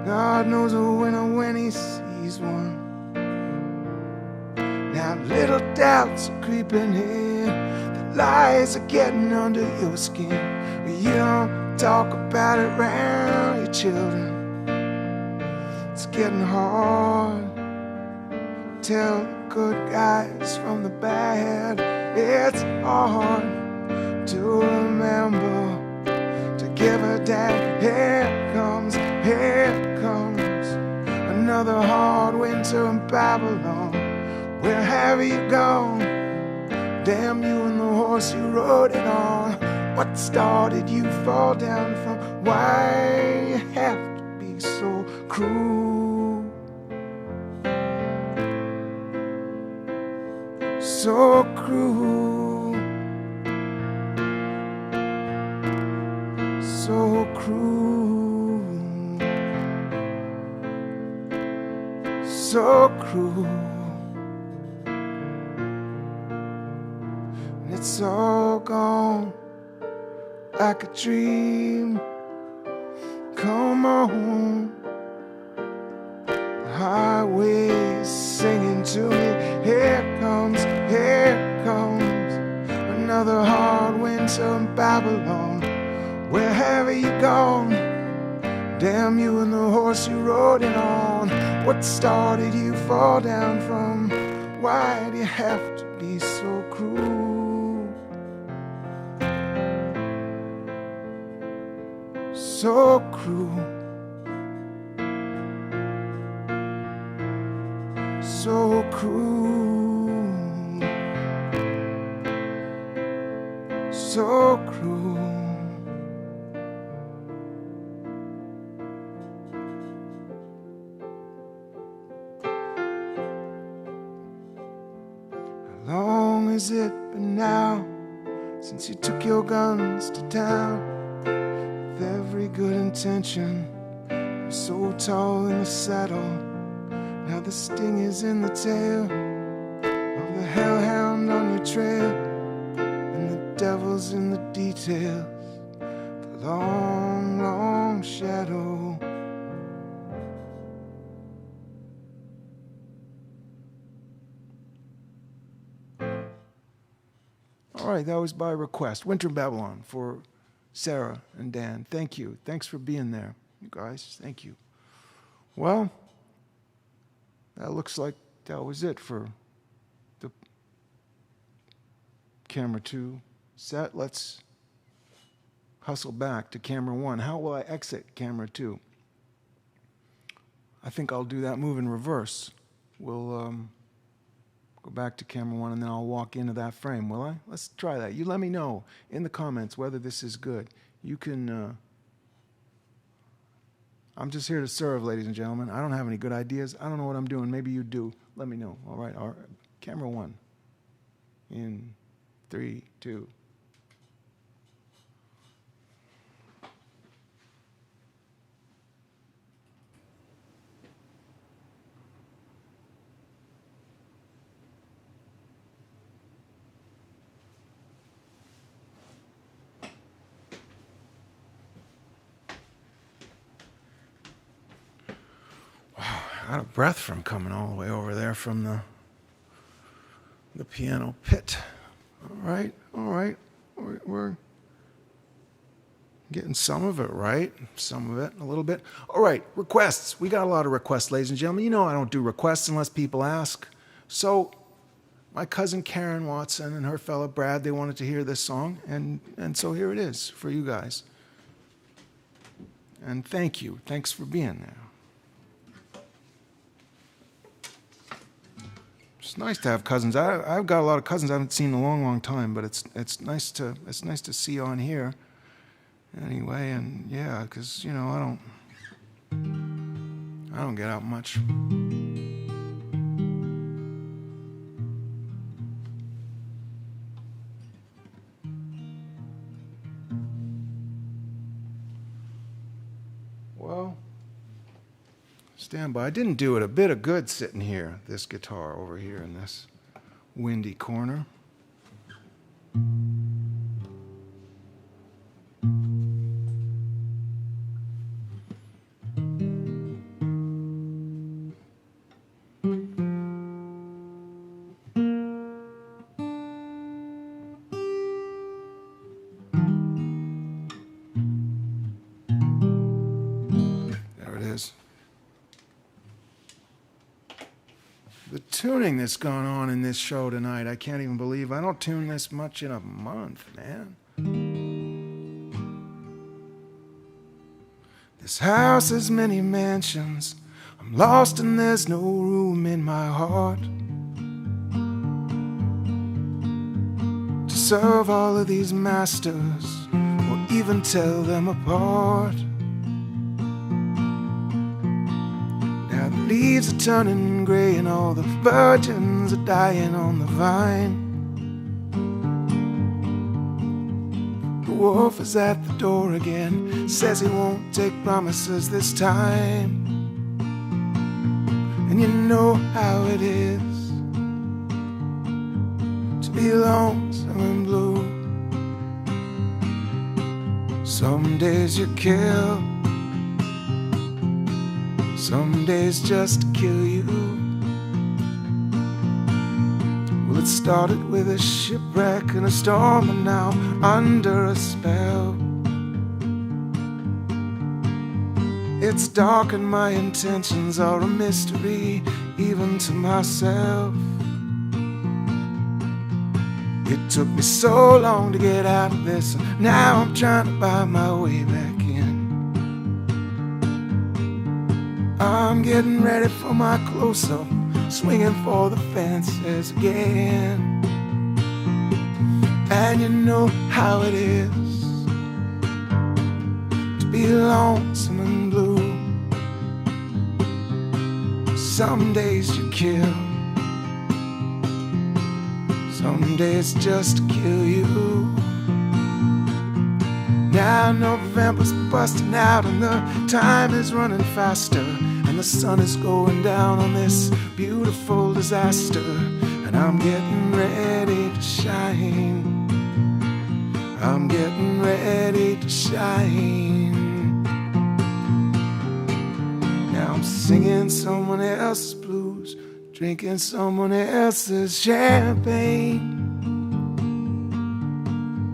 God knows a winner when he sees one. Now little doubts are creeping in. The lies are getting under your skin. But you don't talk about it around your children. It's getting hard. Tell the good guys from the bad. It's hard to remember to give a damn. Here comes another hard winter in Babylon. Where have you gone? Damn you and the horse you rode it on. What star did you fall down from? Why you have to be so cruel? So cruel. So cruel. So cruel. And it's all gone like a dream. Come on, the highway is singing to me. Here comes another hard winter in Babylon. Where have you gone? Damn you and the horse you rode in on. What star did you fall down from? Why do you have to be so cruel? So cruel. So cruel. so cruel. How long has it been now since you took your guns to town? With every good intention, you're so tall in the saddle. Now the sting is in the tail of the hellhound on your trail, and the devil's in the details, the long, long shadow. All right, that was by request. Winter in Babylon for Sarah and Dan. Thank you. Thanks for being there, you guys. Thank you. Well, that looks like that was it for the camera 2 set. Let's hustle back to camera 1. How will I exit camera 2? I think I'll do that move in reverse. We'll go back to camera 1 and then I'll walk into that frame, will I? Let's try that. You let me know in the comments whether this is good. You can... I'm just here to serve, ladies and gentlemen. I don't have any good ideas. I don't know what I'm doing. Maybe you do. Let me know. All right. Camera 1. In 3, 2. Out of breath from coming all the way over there from the piano pit. All right. We're getting some of it right, some of it a little bit. All right, requests. We got a lot of requests, ladies and gentlemen. You know I don't do requests unless people ask. So my cousin Karen Watson and her fella Brad, they wanted to hear this song, and so here it is for you guys. And thank you. Thanks for being there. It's nice to have cousins. I've got a lot of cousins I haven't seen in a long, long time, but it's nice to see you on here. Anyway, and yeah, because you know I don't get out much. Well. Stand by. I didn't do it a bit of good sitting here, this guitar over here in this windy corner. There it is. The tuning that's gone on in this show tonight, I can't even believe I don't tune this much in a month, man. This house has many mansions. I'm lost and there's no room in my heart to serve all of these masters or even tell them apart. Leaves are turning gray and all the virgins are dying on the vine. The wolf is at the door again, says he won't take promises this time. And you know how it is to be lonesome and blue. Some days you kill, some days just kill you. Well, it started with a shipwreck and a storm, and now under a spell. It's dark and my intentions are a mystery, even to myself. It took me so long to get out of this, and now I'm trying to buy my way back in. I'm getting ready for my close-up, swinging for the fences again. And you know how it is to be lonesome and blue. Some days you kill, some days just kill you. Now November's busting out and the time is running faster, and the sun is going down on this beautiful disaster, and I'm getting ready to shine. I'm getting ready to shine. Now I'm singing someone else's blues, drinking someone else's champagne.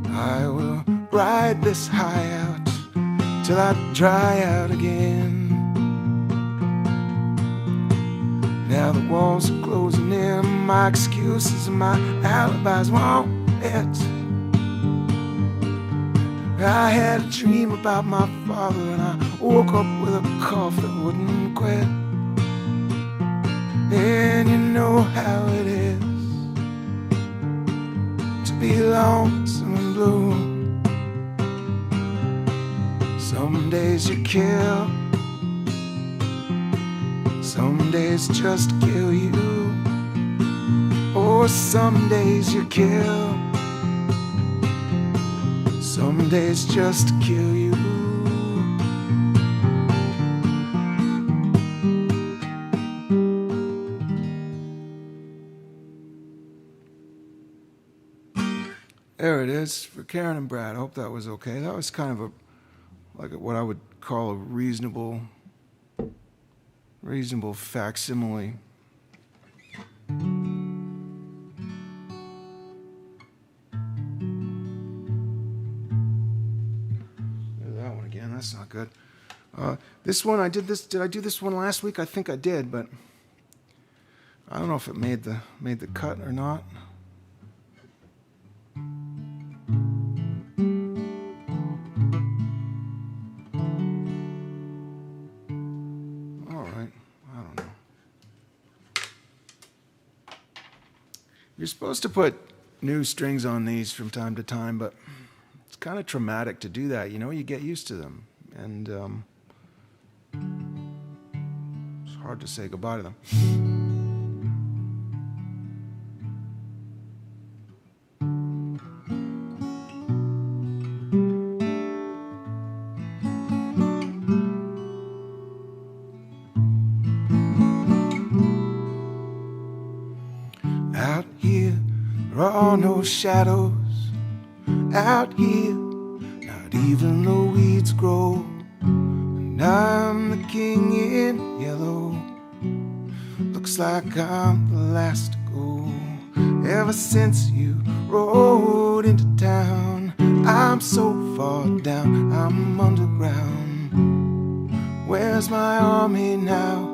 I will ride this high out till I dry out again. Now the walls are closing in, my excuses and my alibis won't fit. I had a dream about my father, and I woke up with a cough that wouldn't quit. And you know how it is to be lonesome and blue. Some days you kill, some days just kill you. Oh, some days you kill, some days just kill you. There it is for Karen and Brad. I hope that was okay. That was kind of what I would call a reasonable facsimile. That one again. That's not good. This one I did this. Did I do this one last week? I think I did, but I don't know if it made the cut or not. You're supposed to put new strings on these from time to time, but it's kind of traumatic to do that. You know, you get used to them, and it's hard to say goodbye to them. No shadows out here, not even the weeds grow, and I'm the king in yellow. Looks like I'm the last to go. Ever since you rode into town, I'm so far down, I'm underground. Where's my army now?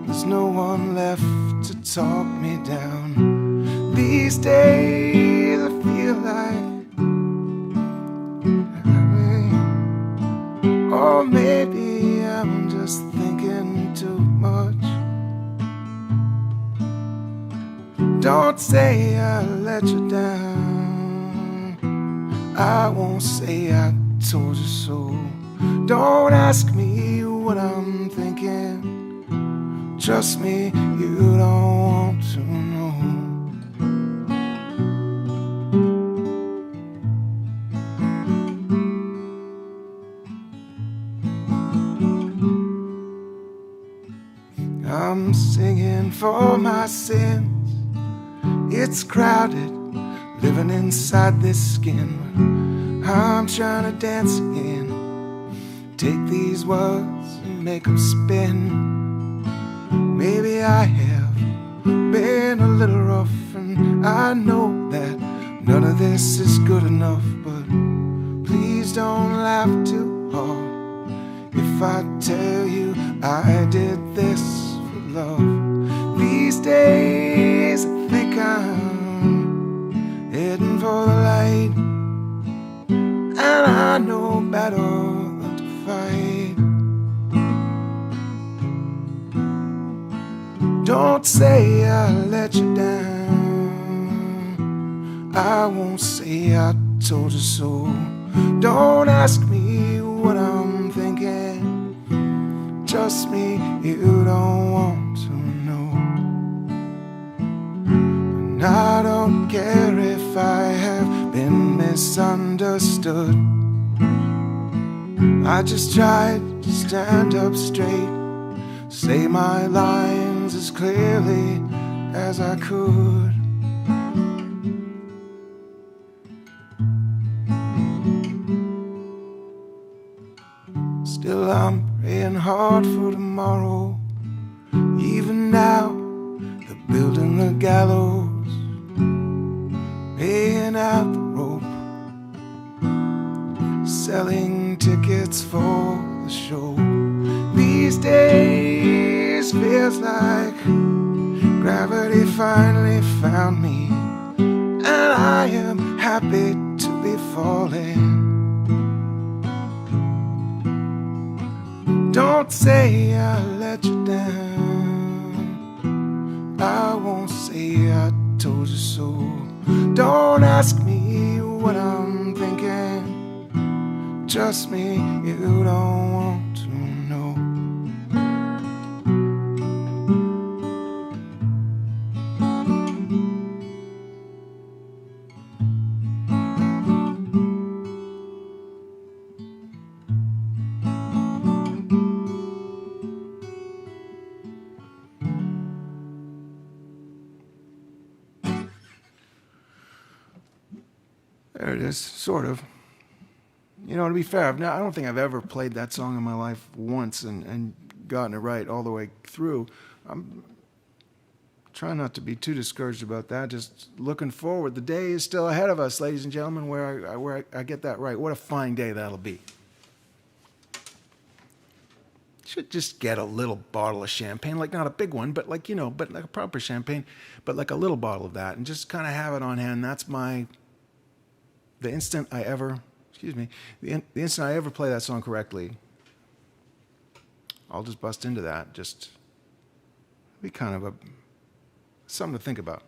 There's no one left to talk me down. These days I feel like, or maybe I'm just thinking too much. Don't say I let you down, I won't say I told you so. Don't ask me what I'm thinking, trust me, you don't want to know. I'm singing for my sins. It's crowded, living inside this skin. I'm trying to dance again. Take these words and make them spin. Maybe I have been a little rough, and I know that none of this is good enough, but please don't laugh too hard if I tell you I did this for love. These days I think I'm heading for the light, and I know better than to fight. Don't say I let you down, I won't say I told you so. Don't ask me what I'm thinking. Trust me, you don't want to know. And I don't care if I have been misunderstood. I just tried to stand up straight, say my lines as clearly as I could. Still I'm praying hard for tomorrow. Even now they're building the gallows, paying out the rope, selling tickets for the show. These days feels like gravity finally found me, and I am happy to be falling. Don't say I let you down. I won't say I told you so. Don't ask me what I'm thinking. Trust me, you don't want to know. There it is, sort of. You know, to be fair, I don't think I've ever played that song in my life once and gotten it right all the way through. I'm trying not to be too discouraged about that, just looking forward. The day is still ahead of us, ladies and gentlemen, where I get that right. What a fine day that'll be. Should just get a little bottle of champagne, like not a big one, but like, you know, but like a proper champagne, but like a little bottle of that, and just kind of have it on hand. That's the instant I ever play that song correctly, I'll just bust into that. Just be kind of something to think about.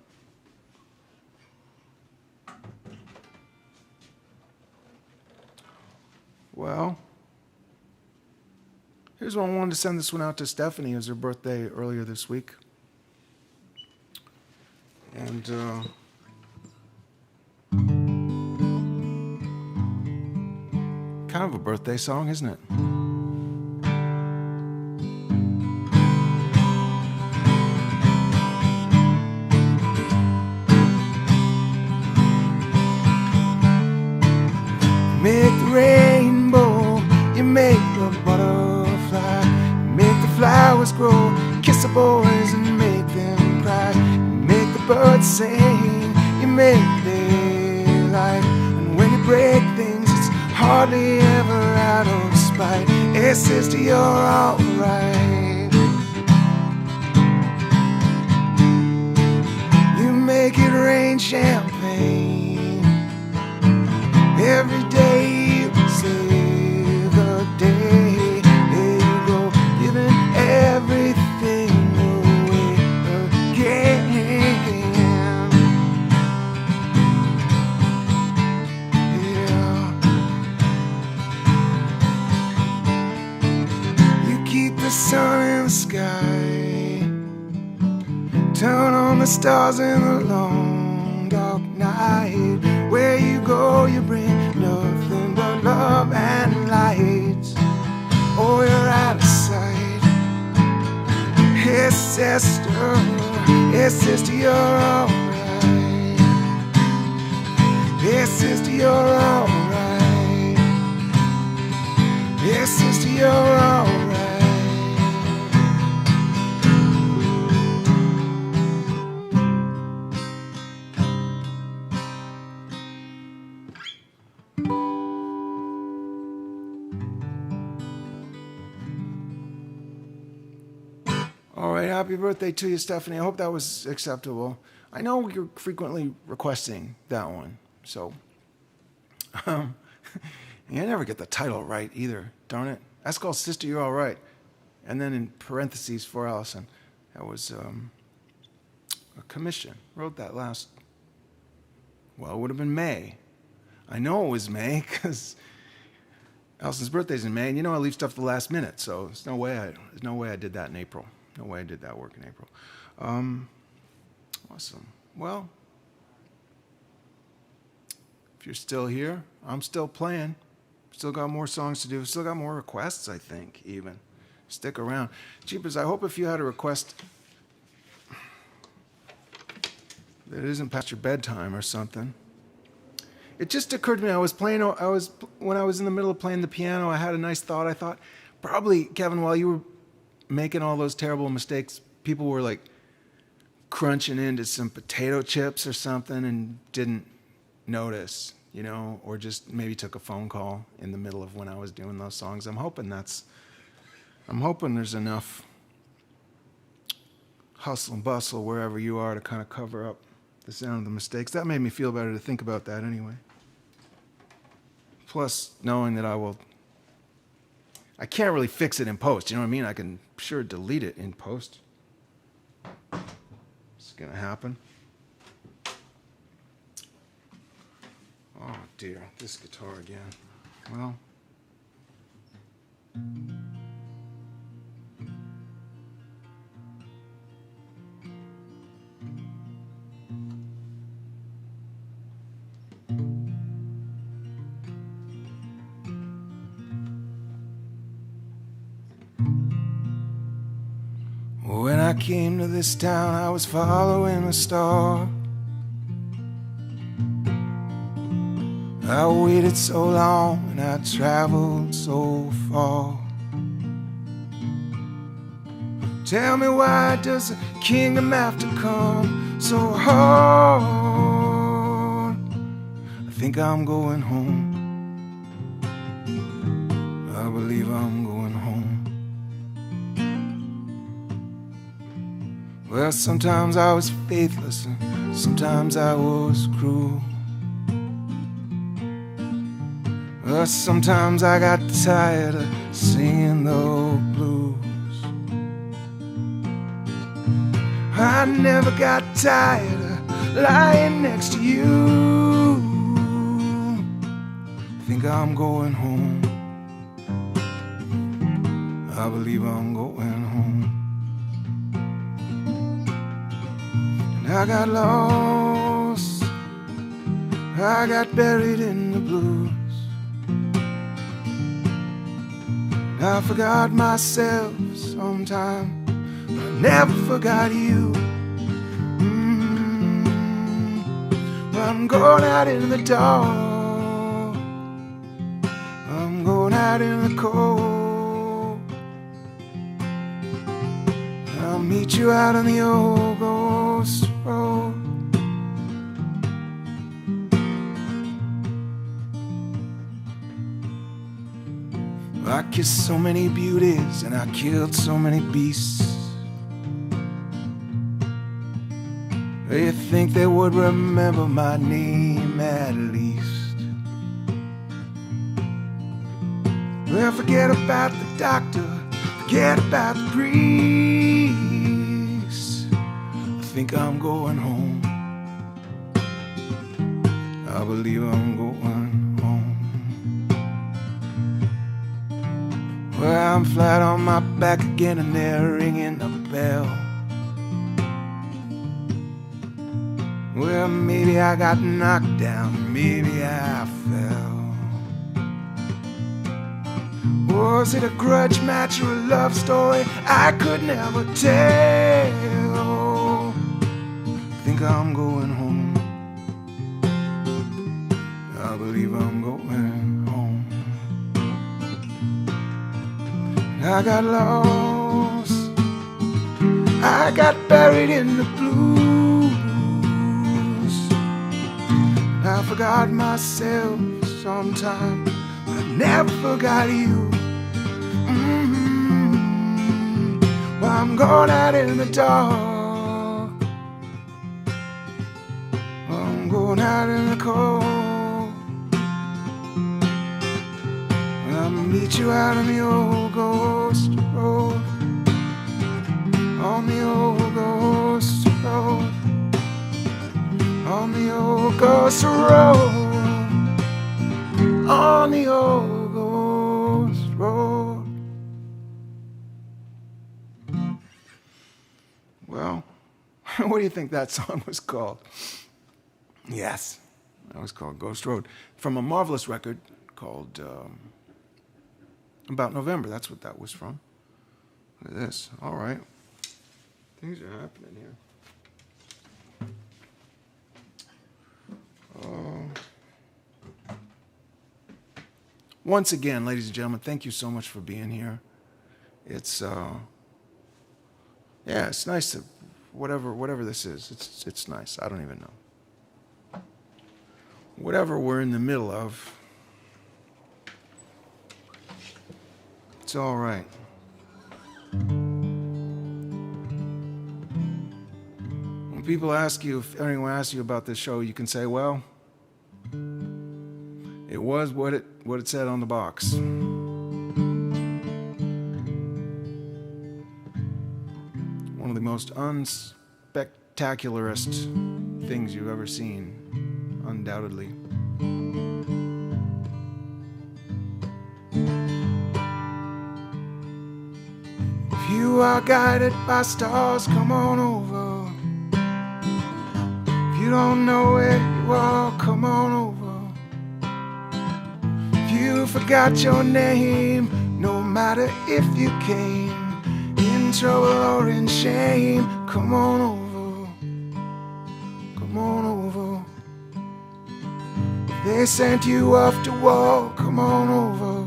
Well, here's one. I wanted to send this one out to Stephanie. It was her birthday earlier this week. And kind of a birthday song, isn't it? Make the rainbow, you make the butterfly, you make the flowers grow, kiss the boys and make them cry, you make the birds sing, you make daylight, and when you break things, it's hardly ever out of spite. Hey sister, you're alright. You make it rain champagne. Every day you save the day. There you go, giving everything away again. The sun in the sky, turn on the stars in the long dark night. Where you go, you bring nothing but love and light. Oh, you're out of sight. Hey sister, you're alright. Hey sister, you're alright. Hey sister, you're alright. All right, happy birthday to you, Stephanie. I hope that was acceptable. I know you're frequently requesting that one, so you never get the title right either, darn it. That's called Sister, You're All Right. And then in parentheses for Allison. That was a commission. Wrote that last Well, it would have been May. I know it was May because Allison's birthday's in May, and I leave stuff at the last minute, so there's no way I did that in April. No way I did that work in April. Awesome. Well, if you're still here, I'm still playing. Still got more songs to do. Still got more requests, I think, even. Stick around. Jeepers, I hope if you had a request that isn't past your bedtime or something. It just occurred to me, when I was in the middle of playing the piano, I had a nice thought. I thought, probably, Kevin, while you were making all those terrible mistakes, people were like crunching into some potato chips or something and didn't notice, or just maybe took a phone call in the middle of when I was doing those songs. I'm hoping there's enough hustle and bustle wherever you are to kind of cover up the sound of the mistakes. That made me feel better to think about that anyway. Plus, knowing that I can't really fix it in post, you know what I mean? I can sure delete it in post. It's gonna happen. Oh dear, this guitar again. Well. When I came to this town, I was following a star. I waited so long and I traveled so far. Tell me, why does the kingdom have to come so hard? I think I'm going home. I believe I'm going home. Well, sometimes I was faithless and sometimes I was cruel. Well, sometimes I got tired of singing the blues. I never got tired of lying next to you. I think I'm going home. I believe I'm going home. And I got lost, I got buried in the blues. I forgot myself sometime, but I never forgot you. Well, I'm going out in the dark, I'm going out in the cold. I'll meet you out on the old ghost road. I kissed so many beauties and I killed so many beasts. They think they would remember my name at least. Well, forget about the doctor, forget about the priest. I think I'm going home. I believe I'm going home. Well, I'm flat on my back again and they're ringing a bell. Well, maybe I got knocked down, maybe I fell. Was it a grudge match or a love story? I could never tell. I think I'm going home. I believe I'm going home. I got lost, I got buried in the blues. I forgot myself sometime, but I never forgot you. Well, I'm going out in the dark, I'm going out in the cold. I'll meet you out on the old ghost road, on the old ghost road, on the old old ghost road, on the old ghost road. Well, what do you think that song was called? Yes, that was called Ghost Road, from a marvelous record called About November. That's what that was from. Look at this. All right. Things are happening here. Once again, ladies and gentlemen, thank you so much for being here. It's yeah, it's nice to whatever this is. It's nice. I don't even know. Whatever we're in the middle of, it's all right. When people ask you, if anyone asks you about this show, you can say, well, it was what it said on the box. One of the most unspectacularest things you've ever seen, undoubtedly. If you are guided by stars, come on over. If you don't know where you are, come on over. You forgot your name, no matter if you came in trouble or in shame. Come on over, come on over. They sent you off to war, come on over.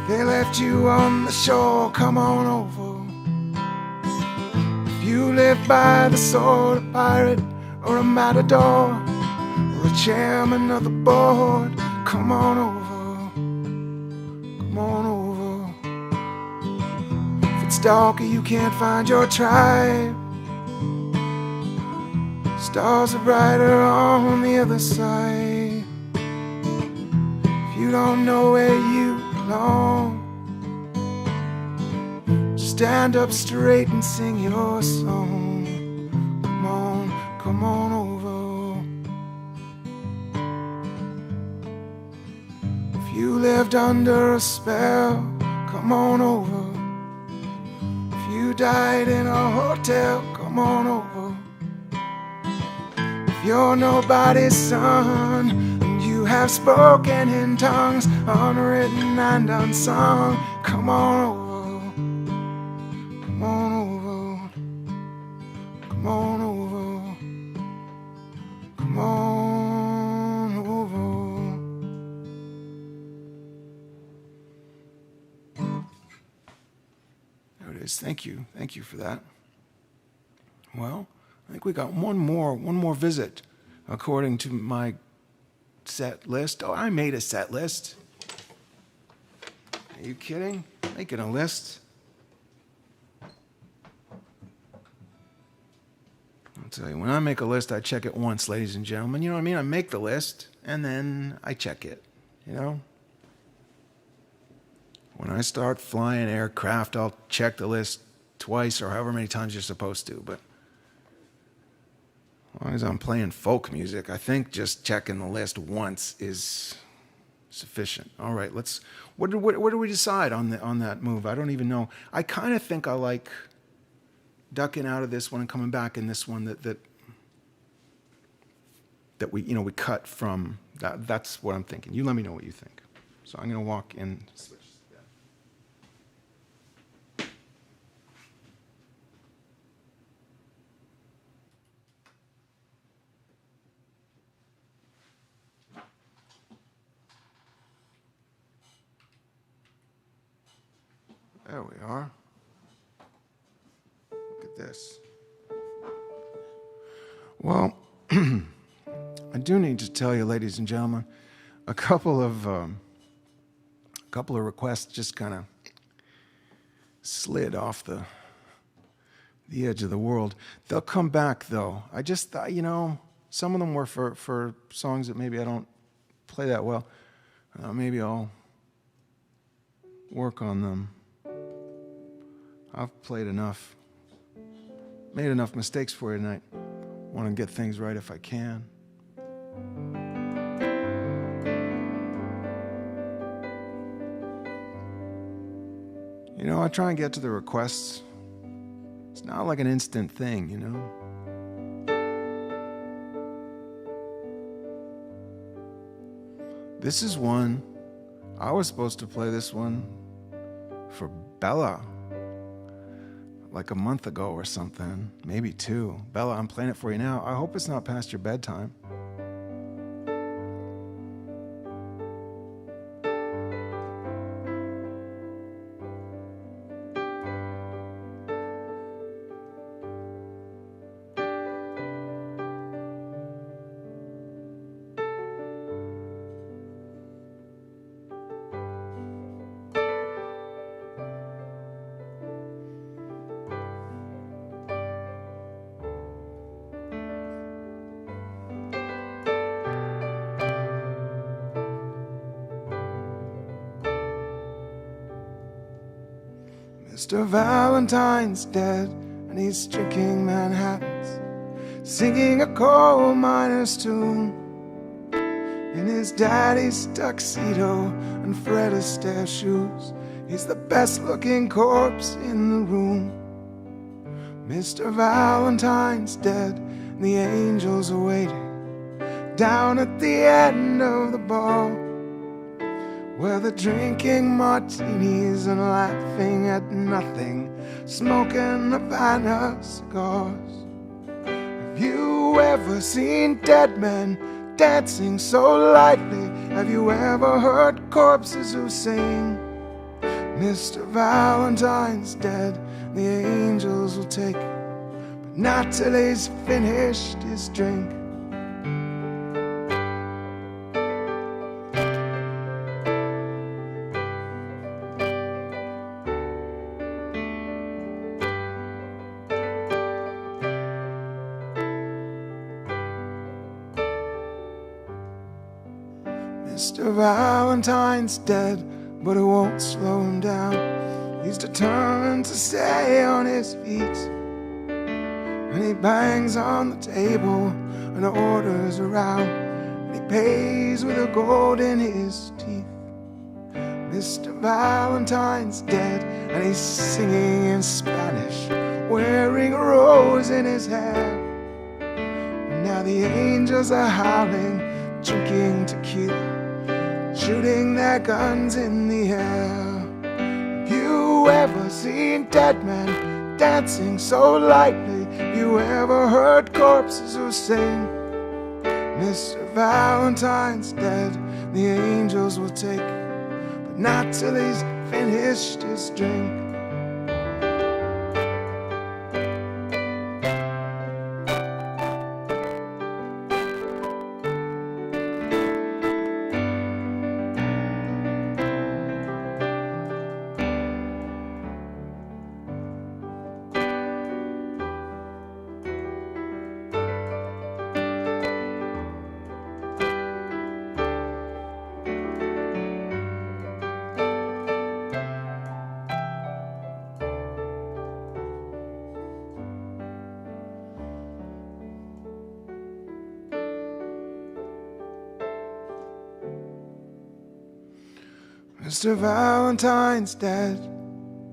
They left you on the shore, come on over. If you live by the sword, a pirate or a matador, or a chairman of the board, come on over, come on over. If it's dark and you can't find your tribe, stars are brighter on the other side. If you don't know where you belong, stand up straight and sing your song. Come on over. If you lived under a spell, come on over. If you died in a hotel, come on over. If you're nobody's son and you have spoken in tongues, unwritten and unsung, come on over. Come on over. Come on over. Come on over. There it is. Thank you. Thank you for that. Well, I think we got one more visit according to my set list. Oh, I made a set list. Are you kidding? Making a list. I'll tell you, when I make a list, I check it once, ladies and gentlemen. You know what I mean? I make the list, and then I check it, you know? When I start flying aircraft, I'll check the list twice or however many times you're supposed to, but as long as I'm playing folk music, I think just checking the list once is sufficient. All right, what do we decide on that move? I don't even know. I kind of think I like ducking out of this one and coming back in this one that we cut from. That's what I'm thinking. You let me know what you think. So I'm going to walk in. There we are. Look at this. Well, I do need to tell you, ladies and gentlemen, a couple of requests just kind of slid off the edge of the world. They'll come back, though. I just thought, some of them were for songs that maybe I don't play that well. Maybe I'll work on them. I've played enough, made enough mistakes for you tonight. want to get things right if I can. You know, I try and get to the requests. It's not like an instant thing, you know? This is one. I was supposed to play this one for Bella like a month ago or something, maybe 2. Bella, I'm playing it for you now. I hope it's not past your bedtime. Mr. Valentine's dead, and he's drinking Manhattans, singing a coal miner's tune in his daddy's tuxedo and Fred Astaire shoes. He's the best looking corpse in the room. Mr. Valentine's dead, and the angels are waiting down at the end of the ball, where they're drinking martinis and laughing at nothing, smoking Havana cigars. Have you ever seen dead men dancing so lightly? Have you ever heard corpses who sing? Mr. Valentine's dead, the angels will take him, but not till he's finished his drink. Mr. Valentine's dead, but it won't slow him down. He's determined to stay on his feet, and he bangs on the table and orders around, and he pays with the gold in his teeth. Mr. Valentine's dead, and he's singing in Spanish, wearing a rose in his hair. And now the angels are howling, drinking tequila, shooting their guns in the air. Have you ever seen dead men dancing so lightly? Have you ever heard corpses who sing? Mr. Valentine's dead, the angels will take him, but not till he's finished his drink. Mr. Valentine's dead,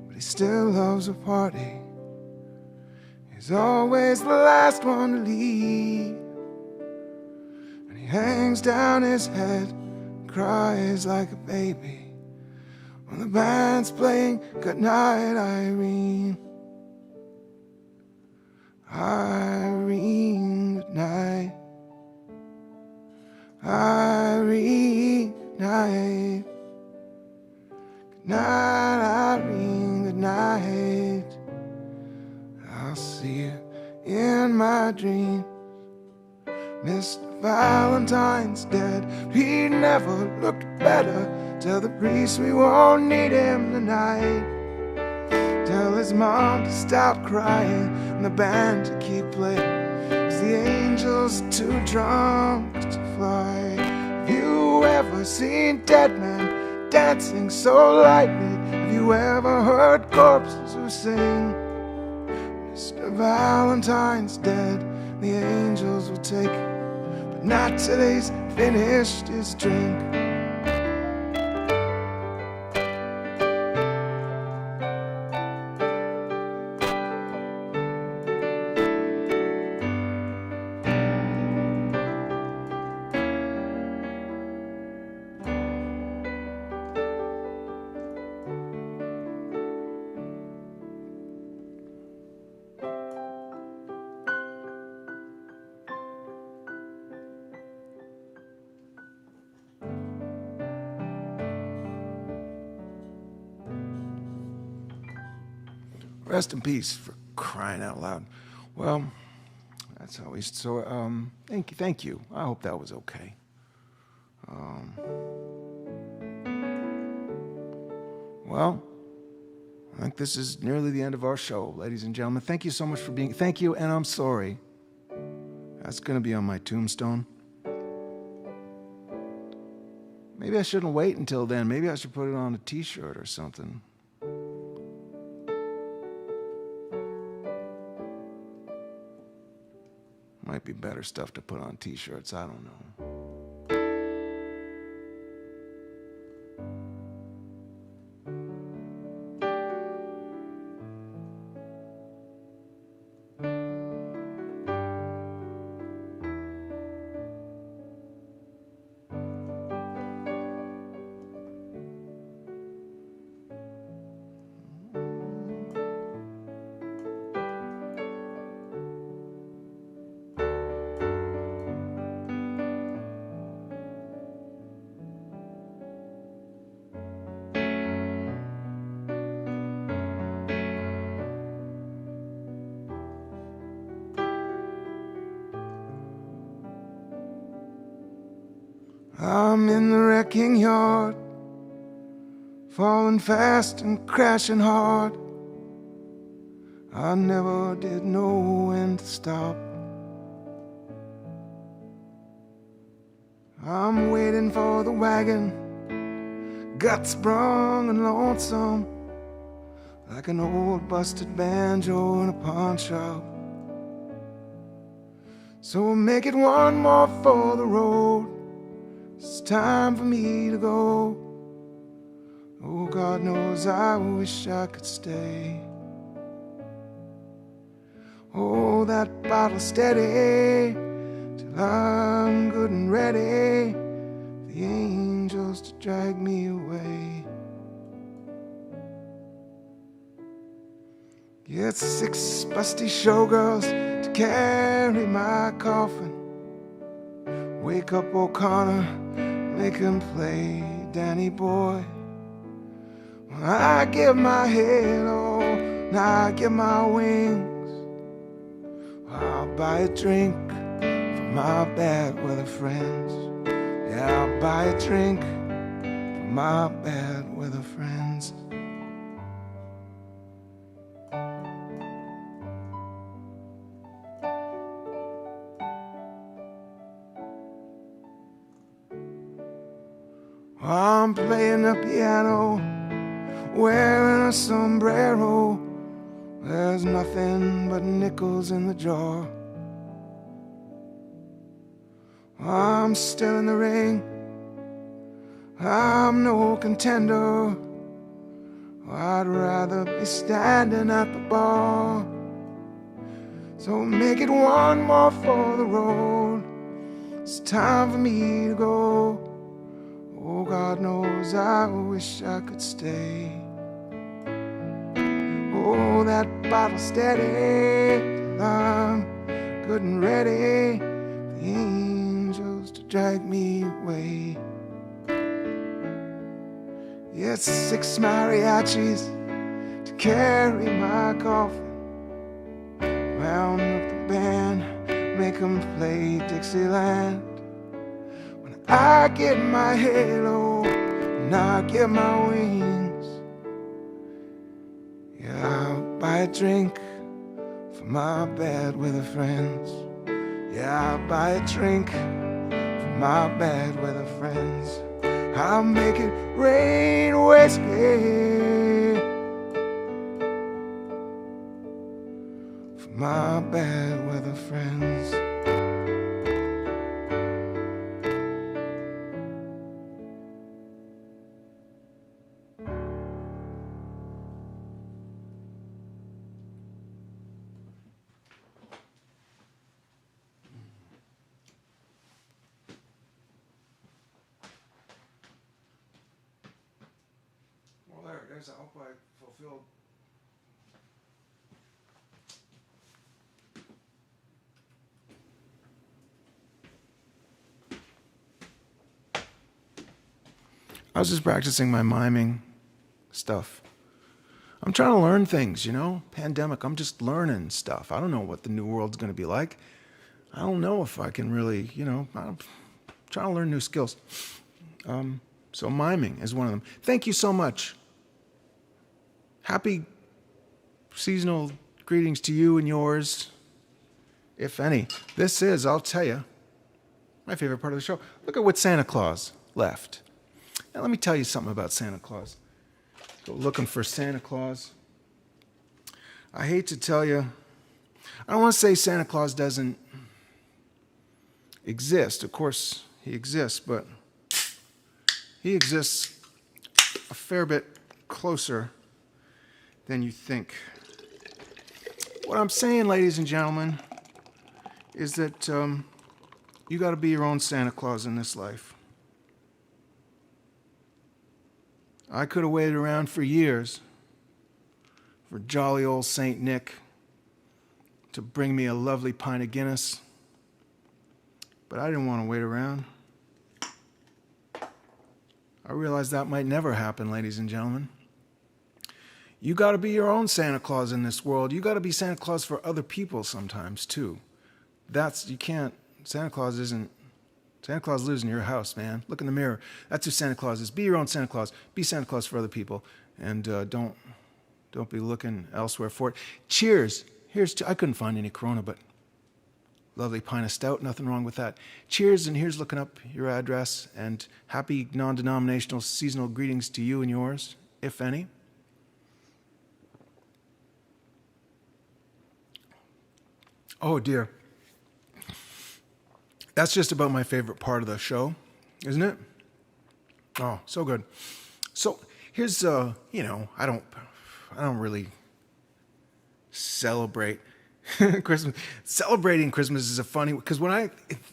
but he still loves a party. He's always the last one to leave, and he hangs down his head and cries like a baby when the band's playing Goodnight Irene. Irene, goodnight. Irene, goodnight. Night, Irene, good night. I'll see you in my dreams. Mr. Valentine's dead, he never looked better. Tell the priest we won't need him tonight. Tell his mom to stop crying and the band to keep playing, 'cause the angels are too drunk to fly. Have you ever seen dead men dancing so lightly? Have you ever heard corpses who sing? Mr. Valentine's dead, the angels will take, but not till he's finished his drink. Rest in peace, for crying out loud. Well, that's how we. So, thank you. I hope that was okay. Well, I think this is nearly the end of our show, ladies and gentlemen. Thank you so much for being. Thank you, and I'm sorry. That's gonna be on my tombstone. Maybe I shouldn't wait until then. Maybe I should put it on a T-shirt or something. Might be better stuff to put on T-shirts, I don't know. I'm in the wrecking yard, falling fast and crashing hard. I never did know when to stop. I'm waiting for the wagon, gut sprung and lonesome, like an old busted banjo in a pawn shop. So we'll make it one more for the road. It's time for me to go. Oh, God knows I wish I could stay. Oh, that bottle steady till I'm good and ready for the angels to drag me away. Get 6 busty showgirls to carry my coffin. Wake up O'Connor, make him play Danny Boy. When I give my halo, and I give my wings, I'll buy a drink for my bad weather friends. Yeah, I'll buy a drink for my bad weather friends. I'm playing the piano, wearing a sombrero. There's nothing but nickels in the jar. I'm still in the ring, I'm no contender. I'd rather be standing at the bar. So make it one more for the road. It's time for me to go. Oh, God knows I wish I could stay. Oh, that bottle steady till I'm good and ready for the angels to drag me away. Yes, 6 mariachis to carry my coffin. Round up the band, make them play Dixieland. I get my halo and I get my wings. Yeah, I'll buy a drink for my bad weather friends. Yeah, I'll buy a drink for my bad weather friends. I'll make it rain whiskey for my bad weather friends. upstairs. I hope I fulfilled. I was just practicing my miming stuff. I'm trying to learn things, you know? Pandemic, I'm just learning stuff. I don't know what the new world's going to be like. I don't know if I can really, you know, I'm trying to learn new skills. So miming is one of them. Thank you so much. Happy seasonal greetings to you and yours, if any. This is, I'll tell you, my favorite part of the show. Look at what Santa Claus left. Now let me tell you something about Santa Claus. Go looking for Santa Claus. I hate to tell you, I don't want to say Santa Claus doesn't exist. Of course, he exists, but he exists a fair bit closer than you think. What I'm saying, ladies and gentlemen, is that you got to be your own Santa Claus in this life. I could have waited around for years for jolly old Saint Nick to bring me a lovely pint of Guinness, but I didn't want to wait around. I realized that might never happen, ladies and gentlemen. You got to be your own Santa Claus in this world. You got to be Santa Claus for other people sometimes too. Santa Claus lives in your house, man. Look in the mirror. That's who Santa Claus is. Be your own Santa Claus. Be Santa Claus for other people, and don't be looking elsewhere for it. Cheers. I couldn't find any Corona, but lovely pint of stout. Nothing wrong with that. Cheers, and here's looking up your address. And happy non-denominational seasonal greetings to you and yours, if any. Oh dear. That's just about my favorite part of the show, isn't it? Oh, so good. So here's, I don't really celebrate Christmas. Celebrating Christmas is a funny, because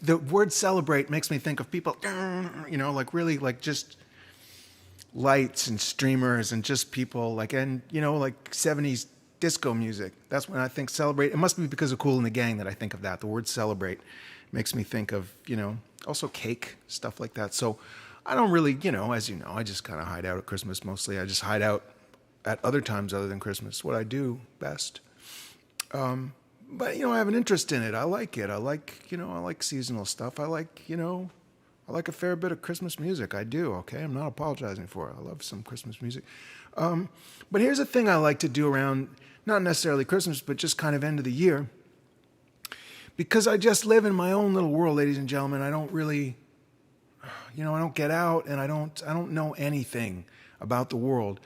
the word celebrate makes me think of people, like really like just lights and streamers and just people like 70s disco music. That's when I think celebrate. It must be because of Kool and the Gang that I think of that. The word celebrate makes me think of, also cake, stuff like that. So I don't really, as you know, I just kind of hide out at Christmas mostly. I just hide out at other times other than Christmas, what I do best. But, I have an interest in it. I like it. I like seasonal stuff. I like a fair bit of Christmas music. I do, okay? I'm not apologizing for it. I love some Christmas music. But here's a thing I like to do around, not necessarily Christmas, but just kind of end of the year. Because I just live in my own little world, ladies and gentlemen. I don't really, I don't get out, and I don't know anything about the world.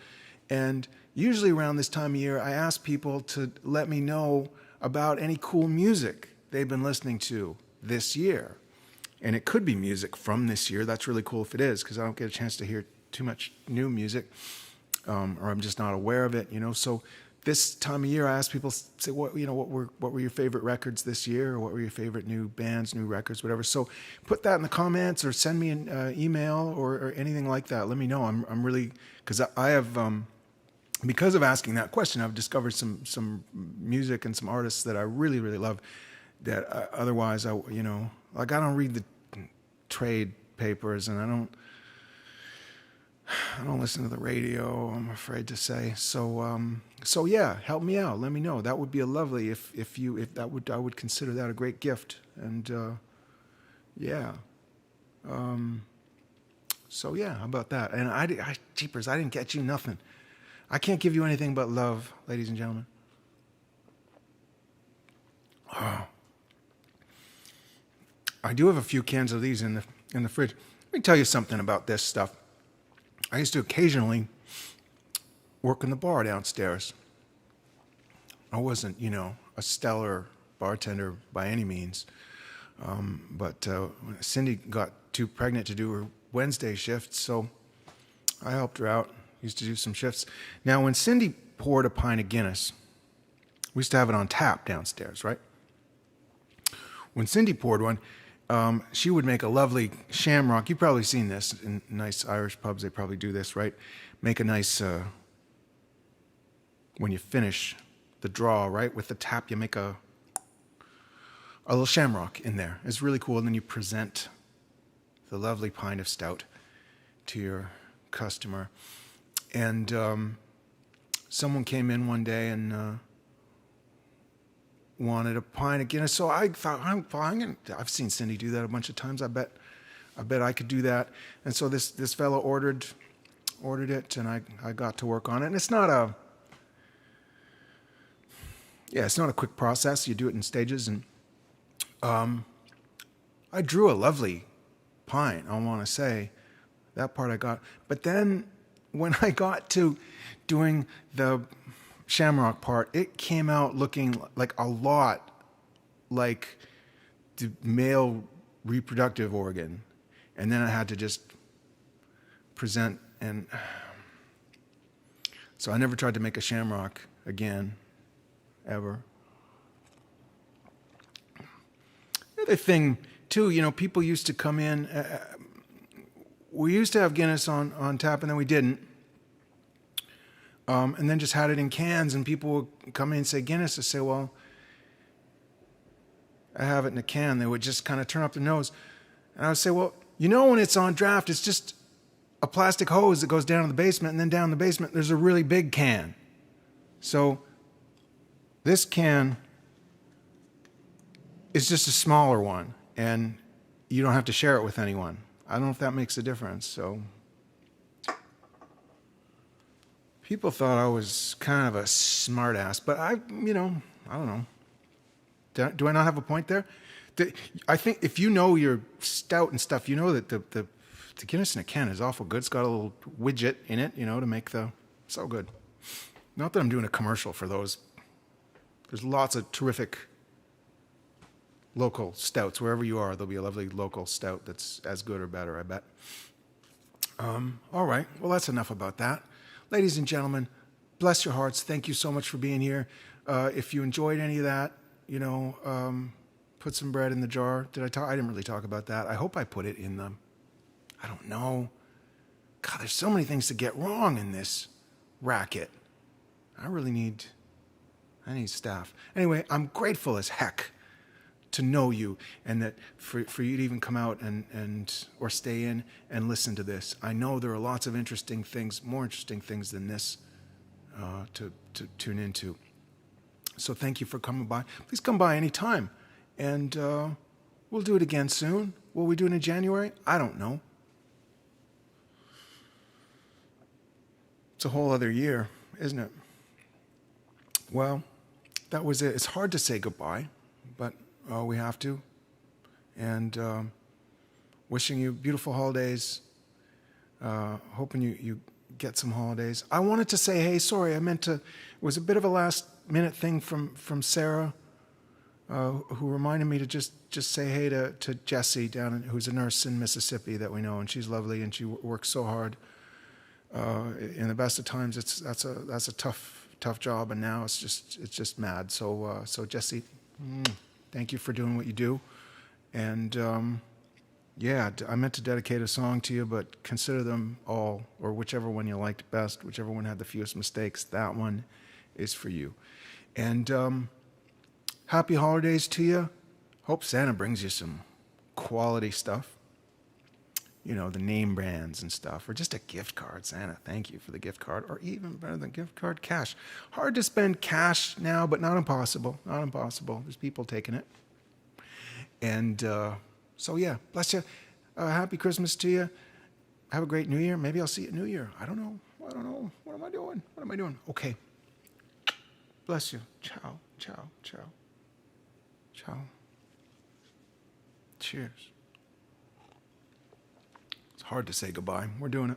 And usually around this time of year, I ask people to let me know about any cool music they've been listening to this year. And it could be music from this year. That's really cool if it is, because I don't get a chance to hear too much new music, or I'm just not aware of it, So this time of year, I ask people, say, what were your favorite records this year, or what were your favorite new bands, new records, whatever. So put that in the comments, or send me an email, or anything like that. Let me know. I'm really, because I have, because of asking that question, I've discovered some music and some artists that I really, really love. That otherwise, I don't read the trade papers, and I don't listen to the radio, I'm afraid to say. So yeah, help me out. Let me know. That would be a lovely I would consider that a great gift. And yeah. So yeah, how about that? And jeepers, I didn't get you nothing. I can't give you anything but love, ladies and gentlemen. Oh. I do have a few cans of these in the fridge. Let me tell you something about this stuff. I used to occasionally work in the bar downstairs. I wasn't, a stellar bartender by any means. But Cindy got too pregnant to do her Wednesday shift, so I helped her out. Used to do some shifts. Now, when Cindy poured a pint of Guinness, we used to have it on tap downstairs, right? When Cindy poured one, she would make a lovely Shamrock. You've probably seen this in nice Irish pubs. They probably do this, right? Make a nice when you finish the draw, right, with the tap, you make a little shamrock in there. It's really cool. And then you present the lovely pint of stout to your customer. And someone came in one day and wanted a pint of Guinness. So I thought, I've seen Cindy do that a bunch of times. I bet I could do that. And so this fellow ordered it, and I got to work on it. And it's not a quick process. You do it in stages. And I drew a lovely pint, I want to say. That part I got. But then when I got to doing the Shamrock part, it came out looking like a lot like the male reproductive organ. And then I had to just present, and so I never tried to make a Shamrock again, ever. The other thing, too, people used to come in. We used to have Guinness on tap, and then we didn't. And then just had it in cans, and people would come in and say Guinness. I say, well, I have it in a can. They would just kind of turn up their nose. And I would say, well, when it's on draft, it's just a plastic hose that goes down in the basement, and then down in the basement, there's a really big can. So this can is just a smaller one, and you don't have to share it with anyone. I don't know if that makes a difference. So people thought I was kind of a smart ass, but I don't know. Do I not have a point there? I think if you know your stout and stuff, you know that the Guinness in a can is awful good. It's got a little widget in it, to make so good. Not that I'm doing a commercial for those. There's lots of terrific local stouts. Wherever you are, there'll be a lovely local stout that's as good or better, I bet. All right. Well, that's enough about that. Ladies and gentlemen, bless your hearts. Thank you so much for being here. If you enjoyed any of that, put some bread in the jar. Did I talk? I didn't really talk about that. I hope I put it in the, I don't know. God, there's so many things to get wrong in this racket. I need staff. Anyway, I'm grateful as heck to know you, and that for you to even come out and or stay in and listen to this. I know there are lots of interesting things, more interesting things than this to tune into. So thank you for coming by. Please come by anytime. And we'll do it again soon. Will we do it in January? I don't know. It's a whole other year, isn't it? Well, that was it. It's hard to say goodbye, but we have to. And wishing you beautiful holidays. Hoping you get some holidays. I wanted to say, hey, sorry, I meant to. It was a bit of a last-minute thing from Sarah, who reminded me to just say hey to Jessie who's a nurse in Mississippi that we know, and she's lovely and she works so hard. In the best of times, that's a tough job, and now it's just mad. So Jessie, thank you for doing what you do, and I meant to dedicate a song to you, but consider them all, or whichever one you liked best, whichever one had the fewest mistakes. That one is for you, and happy holidays to you. Hope Santa brings you some quality stuff. The name brands and stuff, or just a gift card. Santa, thank you for the gift card, or even better than gift card, cash. Hard to spend cash now, but not impossible. Not impossible. There's people taking it. And bless you. Happy Christmas to you. Have a great New Year. Maybe I'll see you at New Year. I don't know. What am I doing? Okay. Bless you. Ciao, ciao, ciao. Ciao. Cheers. It's hard to say goodbye. We're doing it.